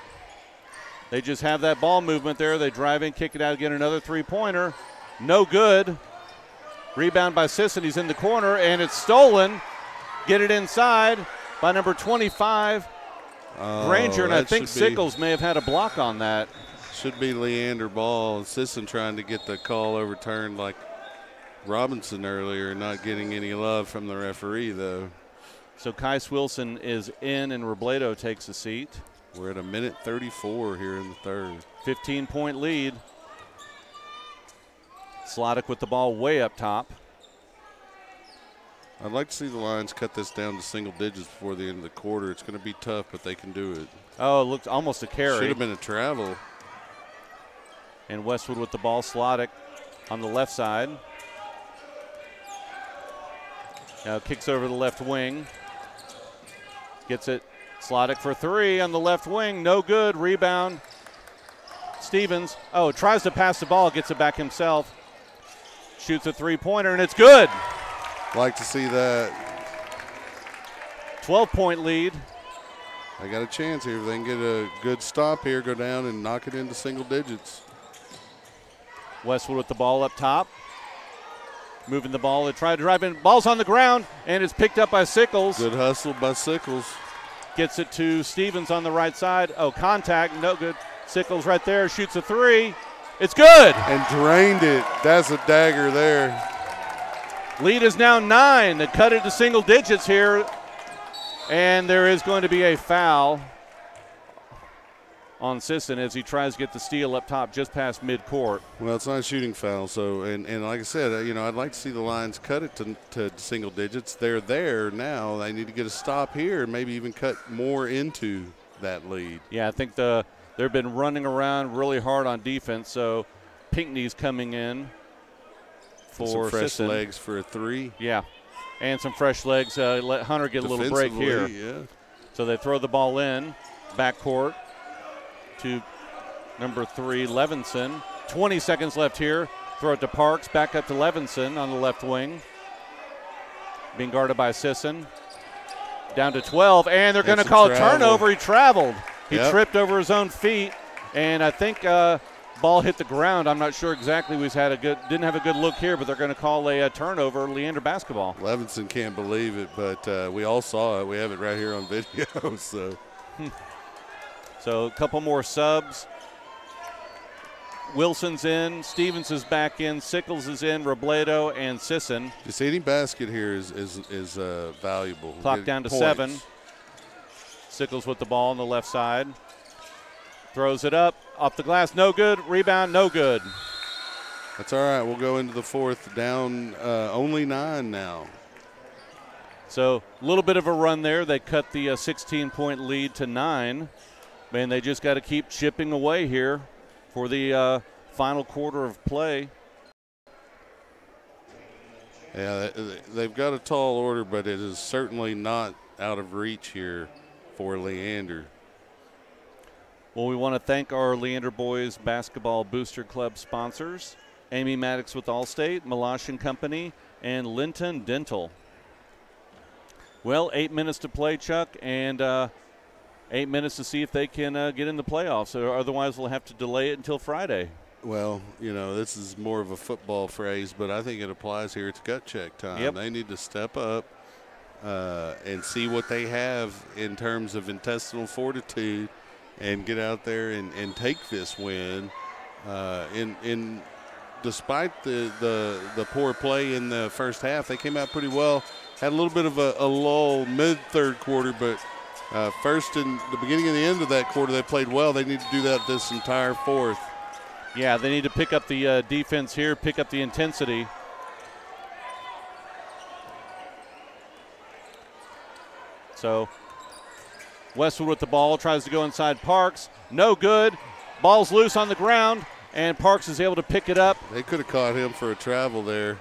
They just have that ball movement there. They drive in, kick it out again. Another three-pointer, no good. Rebound by Sisson. He's in the corner, and it's stolen. Get it inside by number 25, Granger, and I think Sickles may have had a block on that. Should be Leander ball. Sisson trying to get the call overturned like Robinson earlier, not getting any love from the referee, though. So Kais Wilson is in, and Robledo takes a seat. We're at a minute 34 here in the third. 15-point lead. Slottick with the ball way up top. I'd like to see the Lions cut this down to single digits before the end of the quarter. It's going to be tough, but they can do it. Oh, it looked almost a carry. Should have been a travel. And Westwood with the ball. Slottick on the left side. Now kicks over the left wing. Gets it. Slottick for three on the left wing. No good. Rebound. Stevens. Oh, tries to pass the ball. Gets it back himself. Shoots a three-pointer, and it's good. Like to see that. 12-point lead. They got a chance here. If they can get a good stop here, go down and knock it into single digits. Westwood with the ball up top. Moving the ball. They try to drive in. Ball's on the ground, and it's picked up by Sickles. Good hustle by Sickles. Gets it to Stevens on the right side. Oh, contact. No good. Sickles right there. Shoots a three. It's good. And drained it. That's a dagger there. Lead is now 9. They cut it to single digits here. And there is going to be a foul on Sisson as he tries to get the steal up top just past midcourt. Well, it's not a shooting foul. So, and like I said, you know, I'd like to see the Lions cut it to single digits. They're there now. They need to get a stop here and maybe even cut more into that lead. Yeah, I think they've been running around really hard on defense, so Pinckney's coming in for some fresh Sisson. legs for a 3. Yeah, and some fresh legs. Let Hunter get a little break here. Yeah. So they throw the ball in, backcourt to number 3, Levinson. 20 seconds left here. Throw it to Parks, back up to Levinson on the left wing. Being guarded by Sisson. Down to 12, and they're going to call a turnover. He traveled. He tripped over his own feet, and I think ball hit the ground. I'm not sure exactly. Didn't have a good look here, but they're going to call a turnover, Leander basketball. Levinson can't believe it, but we all saw it. We have it right here on video. So a couple more subs. Wilson's in, Stevens is back in, Sickles is in, Robledo and Sisson. Just any basket here is valuable. Clock down to points. 7. Sickles with the ball on the left side. Throws it up, off the glass, no good. Rebound, no good. That's all right. We'll go into the fourth, down only 9 now. So a little bit of a run there. They cut the 16-point lead to 9. Man, they just got to keep chipping away here for the final quarter of play. Yeah, they've got a tall order, but it is certainly not out of reach here for Leander. Well, we want to thank our Leander Boys Basketball Booster Club sponsors, Amy Maddox with Allstate, Malash & Company, and Linton Dental. Well, 8 minutes to play, Chuck, and 8 minutes to see if they can get in the playoffs, or otherwise we'll have to delay it until Friday. Well, you know, this is more of a football phrase, but I think it applies here. It's gut check time. Yep. They need to step up and see what they have in terms of intestinal fortitude and get out there and take this win. Despite the poor play in the first half, they came out pretty well. Had a little bit of a lull mid-third quarter, but first and the beginning and the end of that quarter, they played well. They need to do that this entire fourth. Yeah, they need to pick up the defense here, pick up the intensity. So Westwood with the ball, tries to go inside Parks. No good. Ball's loose on the ground, and Parks is able to pick it up. They could have caught him for a travel there.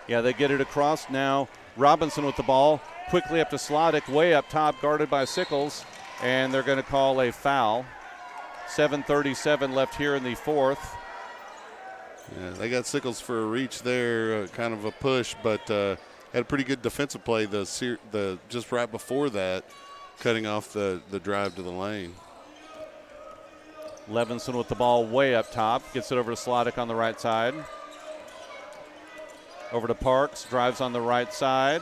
Yeah, they get it across now. Robinson with the ball. Quickly up to Slodick, way up top, guarded by Sickles, and they're going to call a foul. 7:37 left here in the fourth. Yeah, they got Sickles for a reach there, kind of a push, but had a pretty good defensive play just right before that, cutting off the drive to the lane. Levinson with the ball way up top, gets it over to Slodick on the right side. Over to Parks, drives on the right side.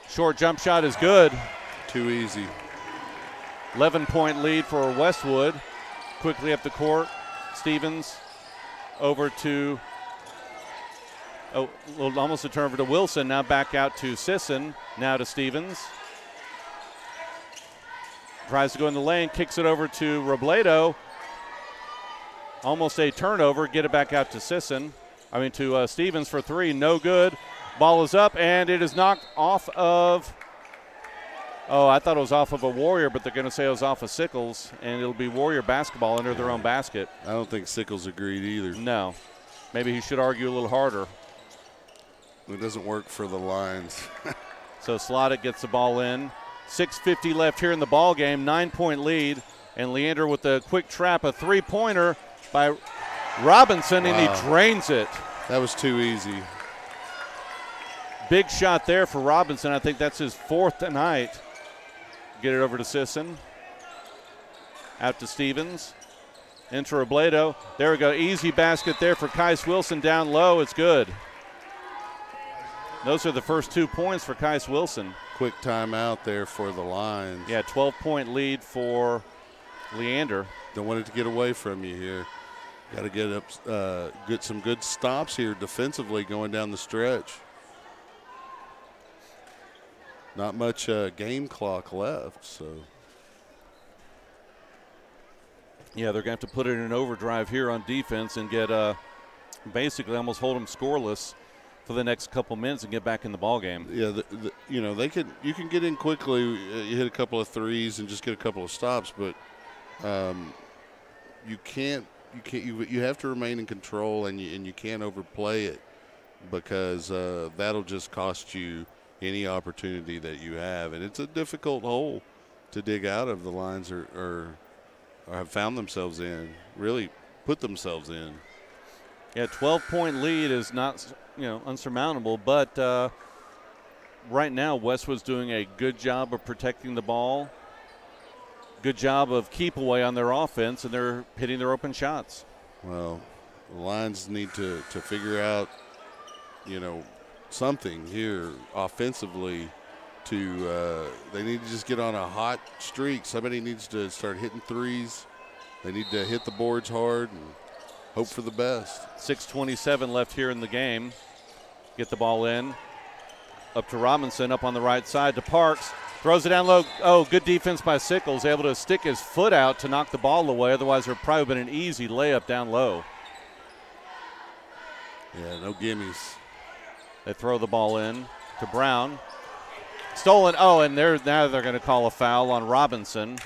Short jump shot is good. Too easy. 11-point lead for Westwood. Quickly up the court. Stevens over to, almost a turnover to Wilson. Now back out to Sisson. Now to Stevens. Tries to go in the lane, kicks it over to Robledo. Almost a turnover. Get it back out to Sisson. To Stevens for 3. No good. Ball is up, and it is knocked off of, I thought it was off of a Warrior, but they're going to say it was off of Sickles, and it'll be Warrior basketball under their own basket. I don't think Sickles agreed either. No. Maybe he should argue a little harder. It doesn't work for the Lions. So Slodick gets the ball in. 6:50 left here in the ball game, 9-point lead, and Leander with a quick trap, a three-pointer by Robinson, and he drains it. That was too easy. Big shot there for Robinson. I think that's his 4th tonight. Get it over to Sisson. Out to Stevens. Into Robledo. There we go. Easy basket there for Kais Wilson down low. It's good. Those are the first 2 points for Kais Wilson. Quick timeout there for the Lions. Yeah, 12-point lead for Leander. Don't want it to get away from you here. Got to get up, get some good stops here defensively going down the stretch. Not much game clock left, so. Yeah, they're going to have to put it in an overdrive here on defense and get basically almost hold them scoreless for the next couple minutes and get back in the ball game. Yeah, you know, you can get in quickly. You hit a couple of threes and just get a couple of stops, but you have to remain in control, and you can't overplay it, because that'll just cost you any opportunity that you have. And it's a difficult hole to dig out of. The Lions or have found themselves in, really put themselves in. Yeah, 12-point lead is not, unsurmountable, but right now Westwood's doing a good job of protecting the ball, good job of keep away on their offense, and they're hitting their open shots. Well, the Lions need to figure out, something here offensively. They need to just get on a hot streak. Somebody needs to start hitting threes. They need to hit the boards hard and hope for the best. 6:27 left here in the game. Get the ball in. Up to Robinson, up on the right side to Parks. Throws it down low. Oh, good defense by Sickles. Able to stick his foot out to knock the ball away. Otherwise, there probably been an easy layup down low. Yeah, no gimmies. They throw the ball in to Brown. Stolen. Oh, and now they're going to call a foul on Robinson.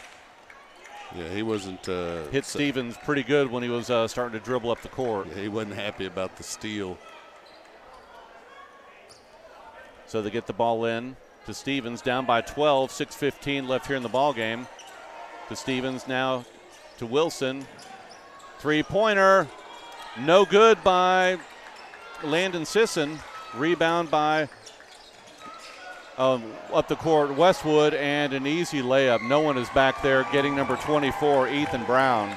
Yeah, he wasn't. Hit Stevens pretty good when he was starting to dribble up the court. Yeah, he wasn't happy about the steal. So they get the ball in to Stevens, down by 12, 6:15 left here in the ball game. To Stevens, now to Wilson. Three-pointer, no good by Landon Sisson. Rebound by up the court, Westwood, and an easy layup. No one is back there, getting number 24, Ethan Brown.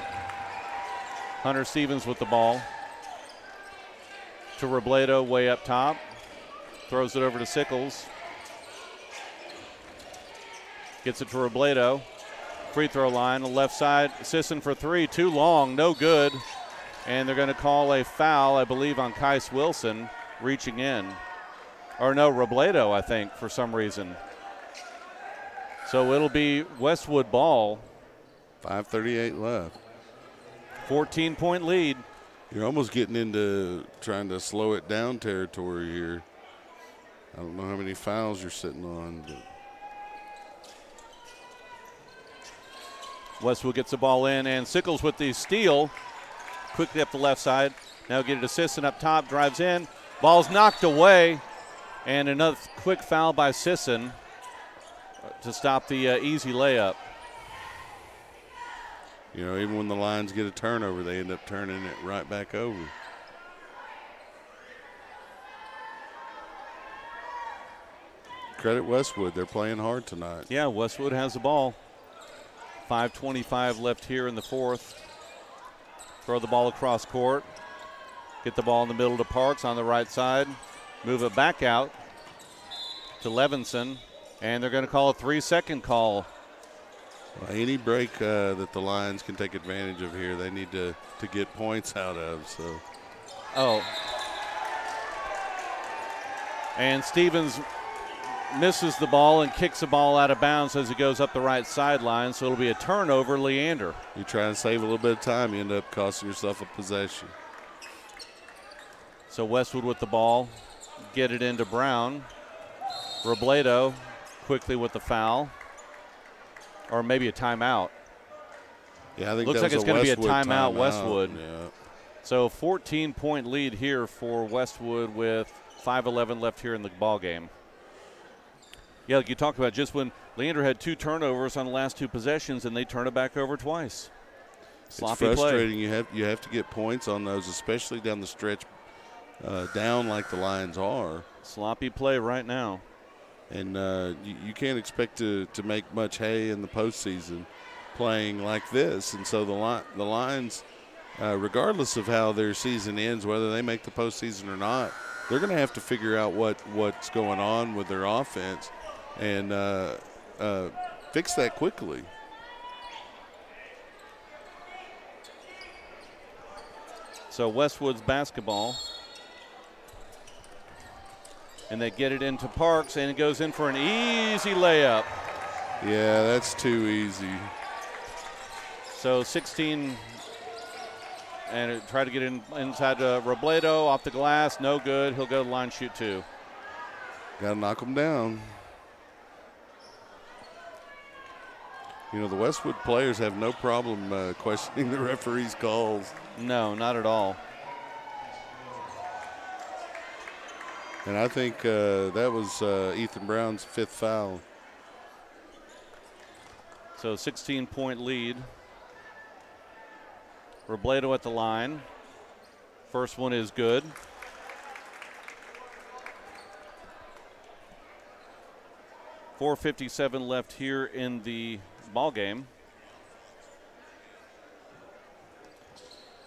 Hunter Stevens with the ball. To Robledo, way up top. Throws it over to Sickles. Gets it to Robledo. Free throw line, the left side. Sisson for three, too long, no good. And they're going to call a foul, I believe, on Kais Wilson, reaching in. Or no, Robledo, I think, for some reason. So it'll be Westwood ball. 5:38 left. 14-point lead. You're almost getting into trying to slow it down territory here. I don't know how many fouls you're sitting on. But Westwood gets the ball in, and Sickles with the steal. Quickly up the left side. Now get it to Sisson up top, drives in. Ball's knocked away. And another quick foul by Sisson to stop the easy layup. Even when the Lions get a turnover, they end up turning it right back over. Credit Westwood. They're playing hard tonight. Yeah, Westwood has the ball. 5:25 left here in the fourth. Throw the ball across court. Get the ball in the middle to Parks on the right side. Move it back out to Levinson, and they're going to call a 3-second call. Well, any break that the Lions can take advantage of here, they need to get points out of. So. Oh. And Stevens misses the ball and kicks the ball out of bounds as he goes up the right sideline, so it'll be a turnover, Leander. You try and save a little bit of time, you end up costing yourself a possession. So Westwood with the ball. Get it into Brown. Robledo quickly with the foul. Or maybe a timeout. Yeah, I think looks that like was it's going to be a timeout, timeout. Westwood. Yeah. So 14-point lead here for Westwood with 5:11 left here in the ball game. Yeah, like you talked about, just when Leander had 2 turnovers on the last 2 possessions, and they turn it back over twice. Sloppy it's frustrating. play. You have to get points on those, especially down the stretch, down like the Lions are. Sloppy play right now. And you can't expect to make much hay in the postseason playing like this. And so the Lions, regardless of how their season ends, whether they make the postseason or not, they're going to have to figure out what's going on with their offense and fix that quickly. So Westwood's basketball. And they get it into Parks, and it goes in for an easy layup. Yeah, that's too easy. So 16 and it tried to get inside Robledo, off the glass, no good. He'll go to the line, shoot 2. Got to knock them down. You know, the Westwood players have no problem questioning the referee's calls. No, not at all. And I think that was Ethan Brown's 5th foul. So 16-point lead. Robledo at the line. First one is good. .457 left here in the ball game.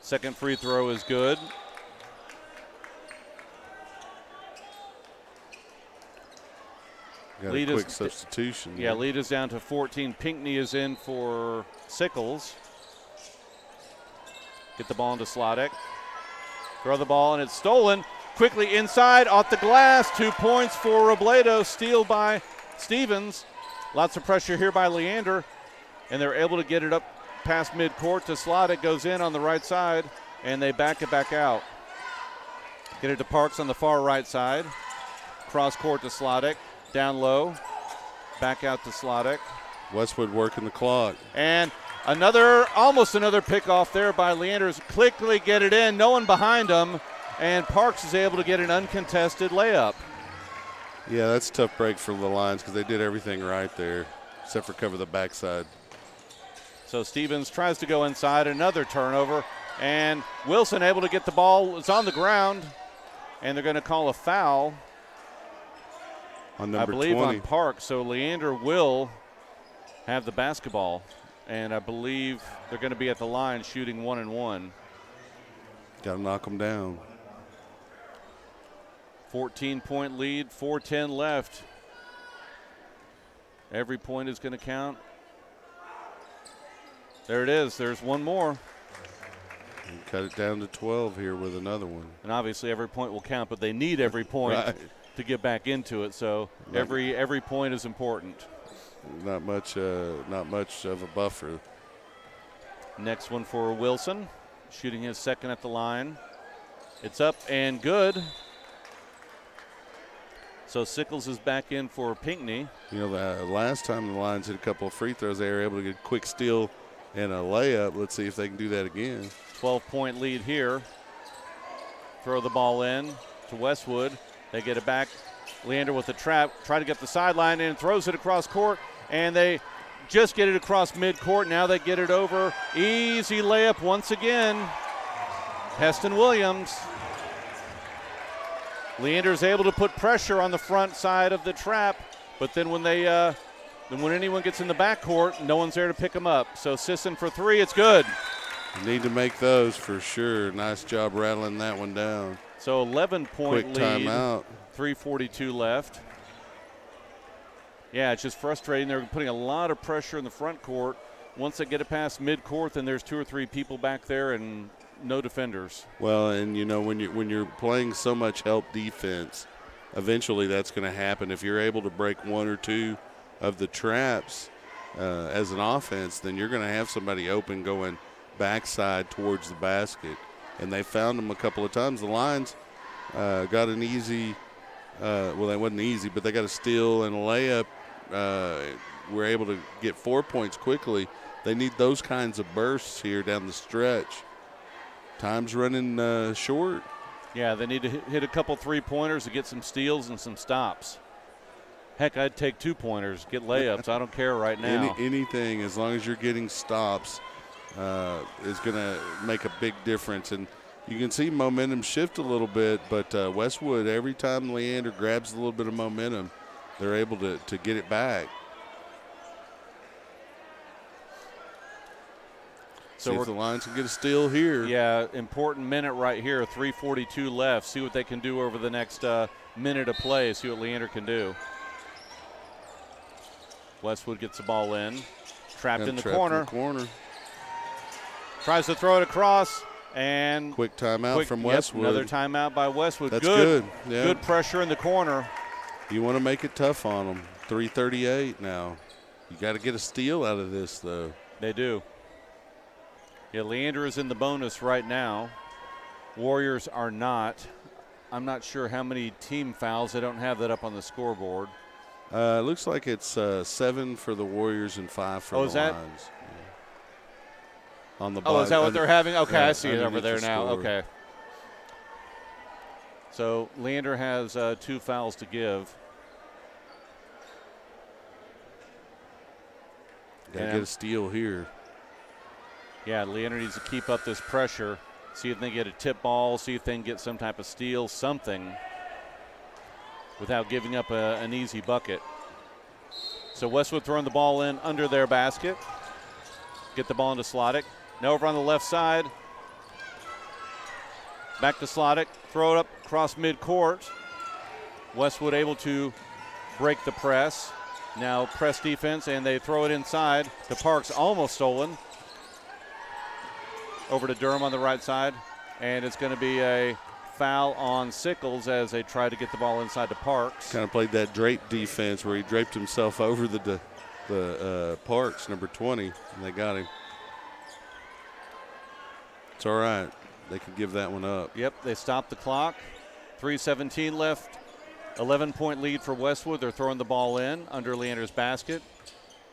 Second free throw is good. Got a quick substitution. Yeah, lead is down to 14. Pinckney is in for Sickles. Get the ball into Slodek. Throw the ball, and it's stolen. Quickly inside, off the glass. 2 points for Robledo. Steal by Stevens. Lots of pressure here by Leander, and they're able to get it up past midcourt to Slodek. Goes in on the right side, and they back it back out. Get it to Parks on the far right side. Cross court to Slodek. Down low, back out to Slodek. Westwood working the clock. And almost another pick off there by Leanders. Quickly get it in, no one behind him, and Parks is able to get an uncontested layup. Yeah, that's a tough break for the Lions because they did everything right there, except for cover the backside. So Stevens tries to go inside, another turnover, and Wilson able to get the ball. It's on the ground, and they're going to call a foul. On number 20. On Parks, so Leander will have the basketball, and I believe they're going to be at the line shooting 1-1. Got to knock them down. 14-point lead, 4:10 left. Every point is going to count. There it is. There's one more. And cut it down to 12 here with another one. And obviously every point will count, but they need every point. Right. To get back into it, so every point is important. Not much of a buffer. Next one for Wilson, shooting his second at the line. It's up and good. So Sickles is back in for Pinckney. You know, the last time the Lions hit a couple of free throws, they were able to get a quick steal and a layup. Let's see if they can do that again. 12-point lead here. Throw the ball in to Westwood. They get it back. Leander with the trap, try to get the sideline in, throws it across court, and they just get it across midcourt. Now they get it over. Easy layup once again. Heston Williams. Leander's able to put pressure on the front side of the trap, but then when anyone gets in the backcourt, no one's there to pick them up. So Sisson for 3, it's good. You need to make those for sure. Nice job rattling that one down. So 11-point lead, timeout. 3:42 left. Yeah, it's just frustrating. They're putting a lot of pressure in the front court. Once they get it past midcourt, then there's 2 or 3 people back there and no defenders. Well, and you know, when you're playing so much help defense, eventually that's going to happen. If you're able to break 1 or 2 of the traps as an offense, then you're going to have somebody open going backside towards the basket. And they found them a couple of times. The Lions got an easy, well, that wasn't easy, but they got a steal and a layup. Were able to get 4 points quickly. They need those kinds of bursts here down the stretch. Time's running short. Yeah, they need to hit a couple 3-pointers to get some steals and some stops. Heck, I'd take 2-pointers, get layups. I don't care right now. Anything, as long as you're getting stops, is going to make a big difference. And you can see momentum shift a little bit, but Westwood, every time Leander grabs a little bit of momentum, they're able to get it back. So see if the Lions can get a steal here. Yeah, important minute right here, 3:42 left. See what they can do over the next minute of play, see what Leander can do. Westwood gets the ball in, trapped in the corner. Tries to throw it across, and quick timeout from Westwood. Another timeout by Westwood. That's good. Yeah. Good pressure in the corner. You want to make it tough on them. 3:38 now. You got to get a steal out of this, though. They do. Yeah, Leander is in the bonus right now. Warriors are not. I'm not sure how many team fouls. I don't have that up on the scoreboard. It looks like it's 7 for the Warriors and 5 for the Lions. Yeah. On the is that what they're having? Okay, I see it over there now. Score. Okay. So Leander has 2 fouls to give. Got to get a steal here. Yeah, Leander needs to keep up this pressure. See if they get a tip ball, see if they can get some type of steal, something, without giving up an easy bucket. So Westwood throwing the ball in under their basket. Get the ball into Slottick. Now over on the left side. Back to Slottick. Throw it up across midcourt. Westwood able to break the press. Now press defense, and they throw it inside to Parks, almost stolen. Over to Durham on the right side, and it's going to be a foul on Sickles as they try to get the ball inside to Parks. Kind of played that drape defense where he draped himself over the Parks, number 20, and they got him. It's all right. They can give that one up. Yep, they stopped the clock. 3:17 left. 11-point lead for Westwood. They're throwing the ball in under Leander's basket.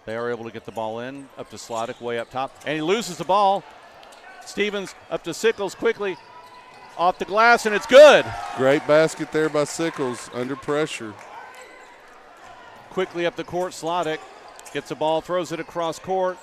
They are able to get the ball in up to Slottick way up top, and he loses the ball. Stevens up to Sickles quickly off the glass, and it's good. Great basket there by Sickles under pressure. Quickly up the court, Slottick gets the ball, throws it across court.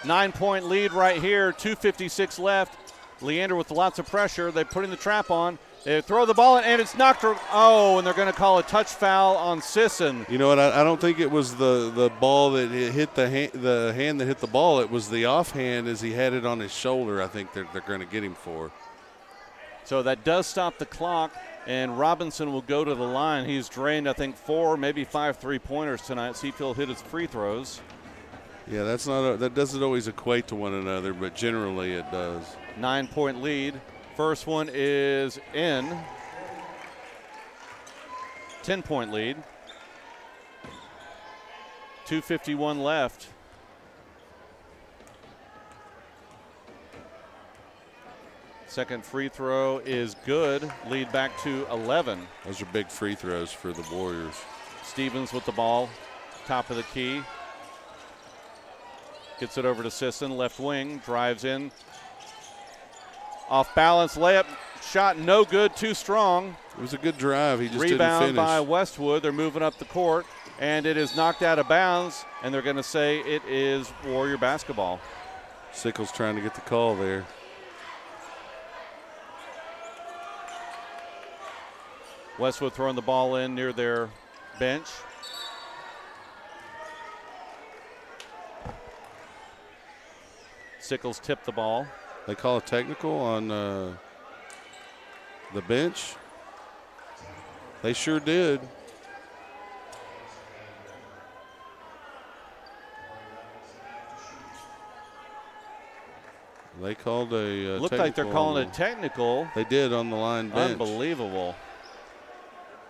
9-point lead right here, 2:56 left. Leander with lots of pressure. They're putting the trap on. They throw the ball in, and it's knocked. And they're going to call a touch foul on Sisson. You know what? I don't think it was the ball that hit the hand that hit the ball. It was the offhand as he had it on his shoulder. I think they're going to get him for. So that does stop the clock, and Robinson will go to the line. He's drained, I think, 4, maybe 5 3-pointers tonight. See if he'll hit his free throws. Yeah, that doesn't always equate to one another, but generally it does. 9-point lead. First one is in. 10-point lead. 2:51 left. Second free throw is good. Lead back to 11. Those are big free throws for the Warriors. Stevens with the ball, top of the key. Gets it over to Sisson, left wing, drives in. Off balance layup, shot no good, too strong. It was a good drive. He just Rebound didn't finish. by Westwood. They're moving up the court, and it is knocked out of bounds, and they're going to say it is Warrior basketball. Sickles trying to get the call there. Westwood throwing the ball in near their bench. Sickles tipped the ball. They call a technical on the bench. They sure did. They called a Looked like they're calling a technical. They did on the line bench. Unbelievable.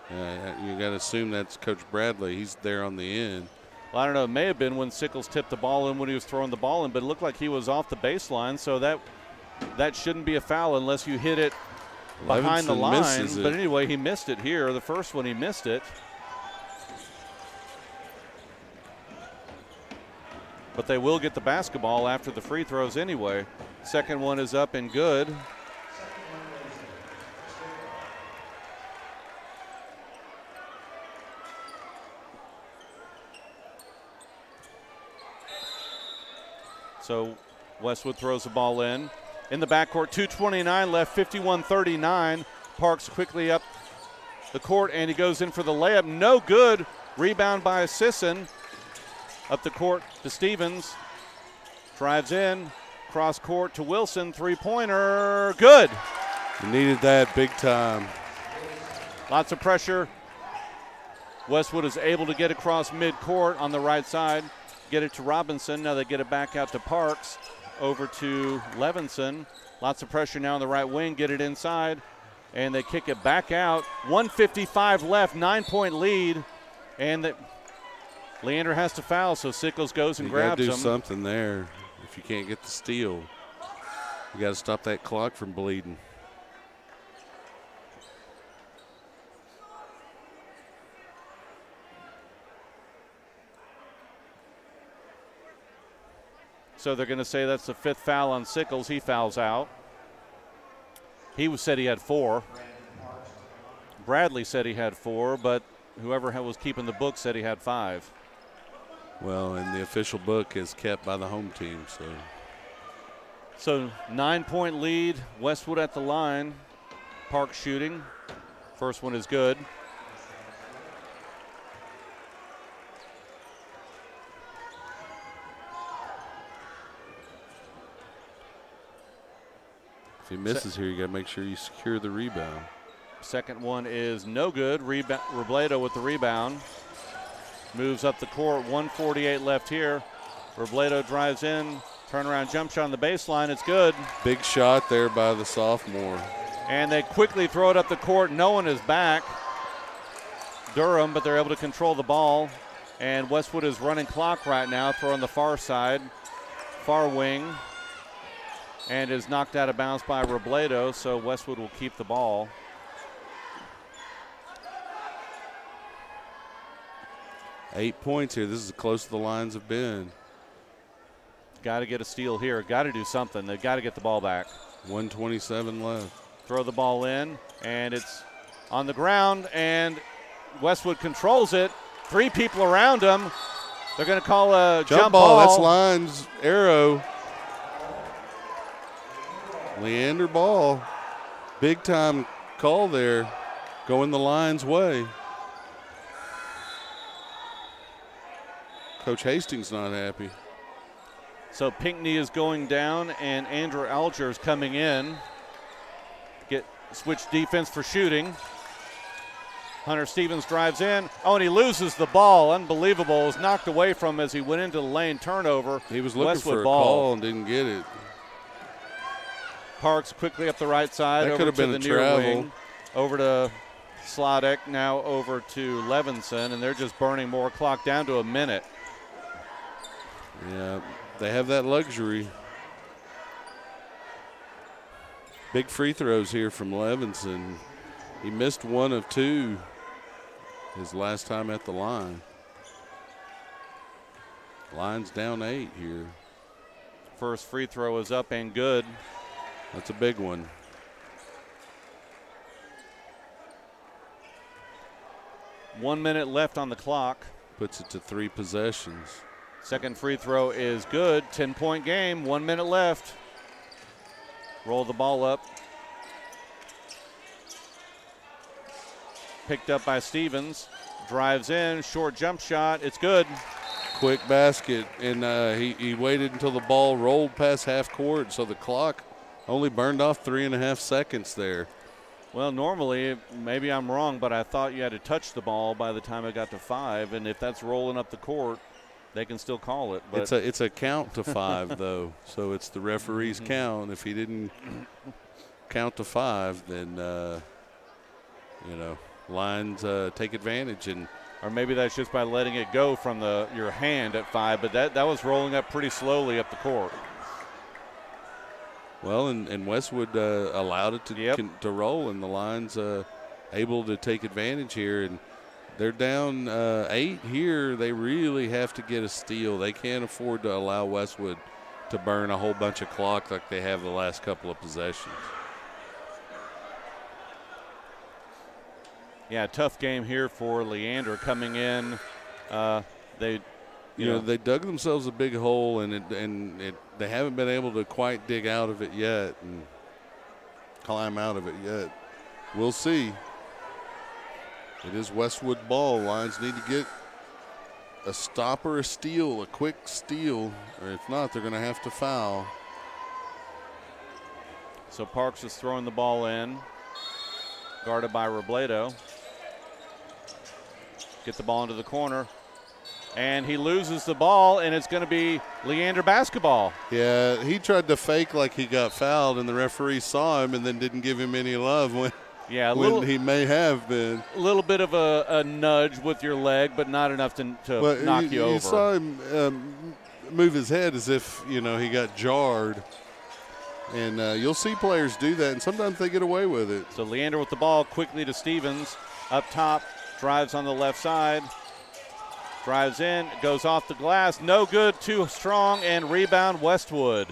You got to assume that's Coach Bradley. He's there on the end. Well, I don't know. It may have been when Sickles tipped the ball in when he was throwing the ball in, but it looked like he was off the baseline, so that shouldn't be a foul unless you hit it behind the line. But anyway, he missed it here. The first one, he missed it. But they will get the basketball after the free throws anyway. Second one is up and good. So Westwood throws the ball in the backcourt. 2:29 left, 51-39. Parks quickly up the court, and he goes in for the layup. No good. Rebound by Sisson. Up the court to Stevens. Drives in. Cross court to Wilson. Three-pointer. Good. You needed that big time. Lots of pressure. Westwood is able to get across midcourt on the right side. Get it to Robinson. Now they get it back out to Parks. Over to Levinson. Lots of pressure now on the right wing. Get it inside. And they kick it back out. 1:55 left. 9-point lead. And Leander has to foul, so Sickles goes and grabs him. You got to do something there. If you can't get the steal, you got to stop that clock from bleeding. So they're going to say that's the 5th foul on Sickles. He fouls out. He said he had 4. Bradley said he had 4, but whoever was keeping the book said he had 5. Well, and the official book is kept by the home team. So 9-point lead, Westwood at the line. Park shooting. First one is good. If he misses here, you got to make sure you secure the rebound. Second one is no good. Robledo with the rebound. Moves up the court. 1:48 left here. Robledo drives in. Turnaround jump shot on the baseline. It's good. Big shot there by the sophomore. And they quickly throw it up the court. No one is back. Durham, but they're able to control the ball. And Westwood is running clock right now. Throw on the far side. Far wing. And is knocked out of bounds by Robledo, so Westwood will keep the ball. Eight points here. This is as close as the lines have been. Got to get a steal here. Got to do something. They've got to get the ball back. 1:27 left. Throw the ball in, and it's on the ground, and Westwood controls it. 3 people around him. They're going to call a jump ball. That's Line's arrow. Leander ball. Big time call there. Going the Lions' way. Coach Hastings not happy. So Pinckney is going down, and Andrew Alger is coming in. Switch defense for shooting. Hunter Stevens drives in. Oh, and he loses the ball. Unbelievable. It was knocked away from him as he went into the lane. Turnover. He was looking Westwood for a ball. call and didn't get it. Parks quickly up the right side. That could have been the a near travel. wing. Over to Slodek, now over to Levinson, and they're just burning more clock down to a minute. Yeah, they have that luxury. Big free throws here from Levinson. He missed 1 of 2 his last time at the line. Line's down 8 here. First free throw is up and good. That's a big one. One minute left on the clock. Puts it to 3 possessions. Second free throw is good. 10-point game, 1 minute left. Roll the ball up. Picked up by Stevens. Drives in, short jump shot. It's good. Quick basket, and he waited until the ball rolled past half court, so the clock only burned off 3.5 seconds there. Well, normally, maybe I'm wrong, but I thought you had to touch the ball by the time it got to 5, and if that's rolling up the court, they can still call it. But it's a count to 5, though, so it's the referee's count. If he didn't count to 5, then, Lions take advantage. Or maybe that's just by letting it go from your hand at 5, but that was rolling up pretty slowly up the court. Well, and Westwood allowed it to roll, and the Lions able to take advantage here. And they're down 8 here. They really have to get a steal. They can't afford to allow Westwood to burn a whole bunch of clock like they have the last couple of possessions. Yeah, tough game here for Leander coming in. They dug themselves a big hole, and they haven't been able to quite dig out of it yet and climb out of it yet. We'll see. It is Westwood ball. Lions need to get a stop or a steal, a quick steal, or if not, they're going to have to foul. So Parks is throwing the ball in, guarded by Robledo. Get the ball into the corner, and he loses the ball, and it's going to be Leander basketball. Yeah, he tried to fake like he got fouled, and the referee saw him and then didn't give him any love when he may have been. A little bit of a nudge with your leg, but not enough to knock you over. You saw him move his head as if, he got jarred. And you'll see players do that, and sometimes they get away with it. So Leander with the ball quickly to Stevens. Up top, drives on the left side. Drives in, goes off the glass. No good, too strong, and rebound Westwood.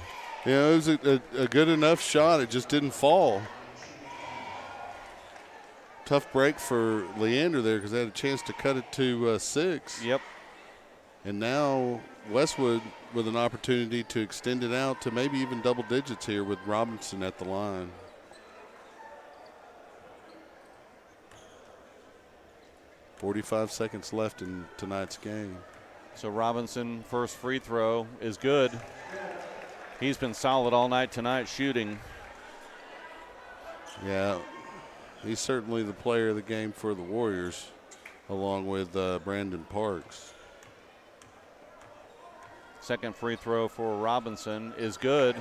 Yeah, it was a good enough shot. It just didn't fall. Tough break for Leander there because they had a chance to cut it to 6. Yep. And now Westwood with an opportunity to extend it out to maybe even double digits here with Robinson at the line. .45 seconds left in tonight's game. So Robinson, first free throw is good. He's been solid all night tonight shooting. Yeah, he's certainly the player of the game for the Warriors, along with Brandon Parks. Second free throw for Robinson is good.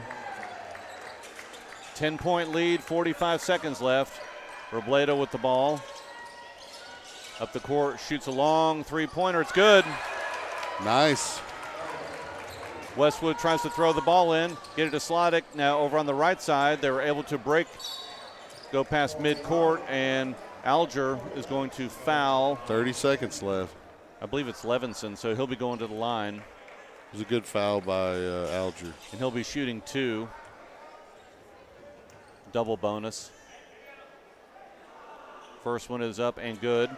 10-point lead, 45 seconds left. Robledo with the ball. Up the court, shoots a long three-pointer. It's good. Nice. Westwood tries to throw the ball in, get it to Slodick. Now over on the right side, they were able to break, go past midcourt, and Alger is going to foul. 30 seconds left. I believe it's Levinson, so he'll be going to the line. It was a good foul by Alger. And he'll be shooting 2. Double bonus. First one is up and good.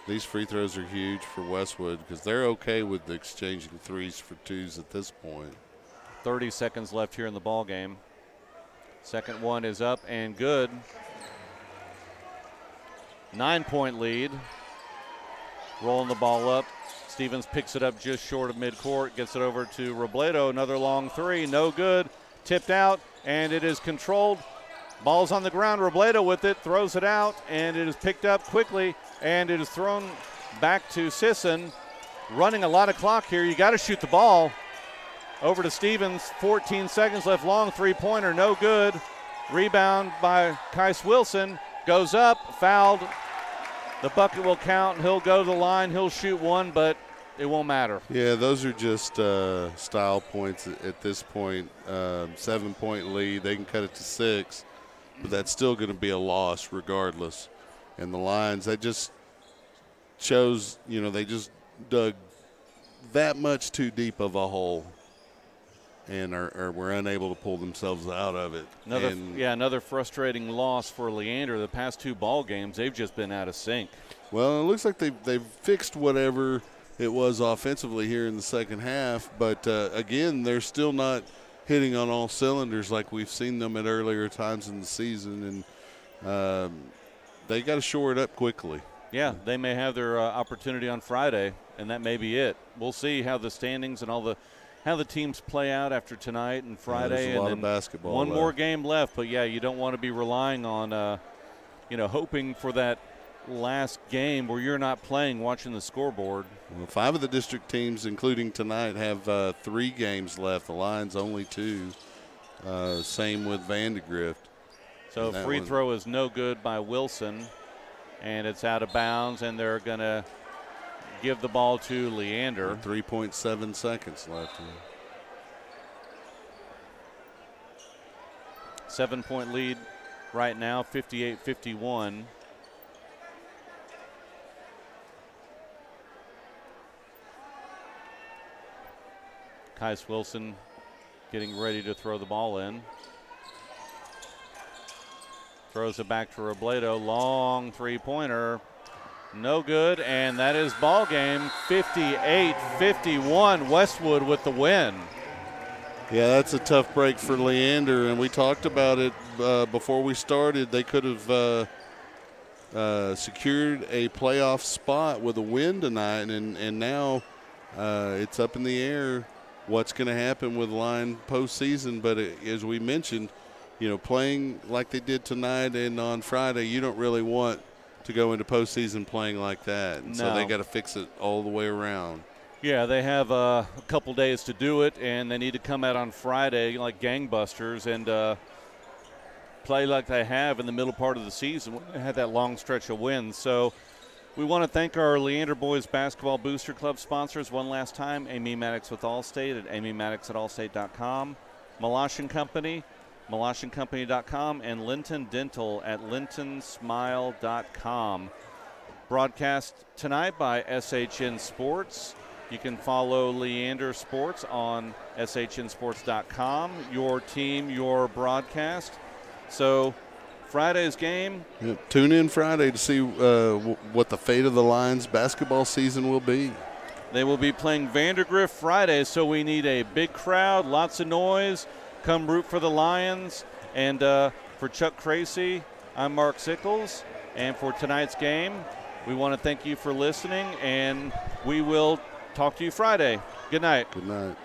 These free throws are huge for Westwood because they're okay with exchanging 3s for 2s at this point. 30 seconds left here in the ball game. Second one is up and good. 9-point lead. Rolling the ball up. Stevens picks it up just short of midcourt, gets it over to Robledo. Another long 3, no good. Tipped out, and it is controlled. Ball's on the ground. Robledo with it, throws it out, and it is picked up quickly, and it is thrown back to Sisson. Running a lot of clock here. You got to shoot the ball. Over to Stevens. 14 seconds left. Long three-pointer, no good. Rebound by Kais Wilson. Goes up, fouled. The bucket will count. He'll go to the line. He'll shoot 1, but it won't matter. Yeah, those are just style points at this point. 7-point lead. They can cut it to 6, but that's still going to be a loss regardless. And the Lions, that just shows, they just dug that much too deep of a hole and were unable to pull themselves out of it. Another frustrating loss for Leander. The past 2 ball games, they've just been out of sync. Well, it looks like they've fixed whatever it was offensively here in the second half, but again, they're still not hitting on all cylinders like we've seen them at earlier times in the season, and they got to shore it up quickly. Yeah, they may have their opportunity on Friday, and that may be it. We'll see how the standings and how the teams play out after tonight and Friday. There's a lot of basketball One left. more game left, but yeah, you don't want to be relying on, hoping for that last game where you're not playing, watching the scoreboard. Well, 5 of the district teams, including tonight, have 3 games left. The Lions only 2. Same with Vandegrift. So free throw is no good by Wilson, and it's out of bounds, and they're going to give the ball to Leander. 3.7 seconds left. 7-point lead right now, 58-51. Kais Wilson getting ready to throw the ball in. Throws it back to Robledo. Long three-pointer. No good, and that is ball game. 58-51. Westwood with the win. Yeah, that's a tough break for Leander, and we talked about it before we started. They could have secured a playoff spot with a win tonight, and now it's up in the air what's going to happen with Line postseason. But as we mentioned, playing like they did tonight and on Friday, you don't really want to go into postseason playing like that. And so they got to fix it all the way around. Yeah, they have a couple days to do it, and they need to come out on Friday like gangbusters and play like they have in the middle part of the season. They had that long stretch of wins. So We want to thank our Leander Boys Basketball Booster Club sponsors one last time. Amy Maddox with Allstate at amymaddox@allstate.com. Malash & Company, malashandcompany.com, and Linton Dental at lintonsmile.com. Broadcast tonight by SHN Sports. You can follow Leander Sports on shnsports.com. Your team, your broadcast. So Friday's game. Yeah, tune in Friday to see what the fate of the Lions basketball season will be. They will be playing Vandergrift Friday, so we need a big crowd, lots of noise. Come root for the Lions. And for Chuck Kracy, I'm Mark Sickles. And for tonight's game, we want to thank you for listening, and we will talk to you Friday. Good night. Good night.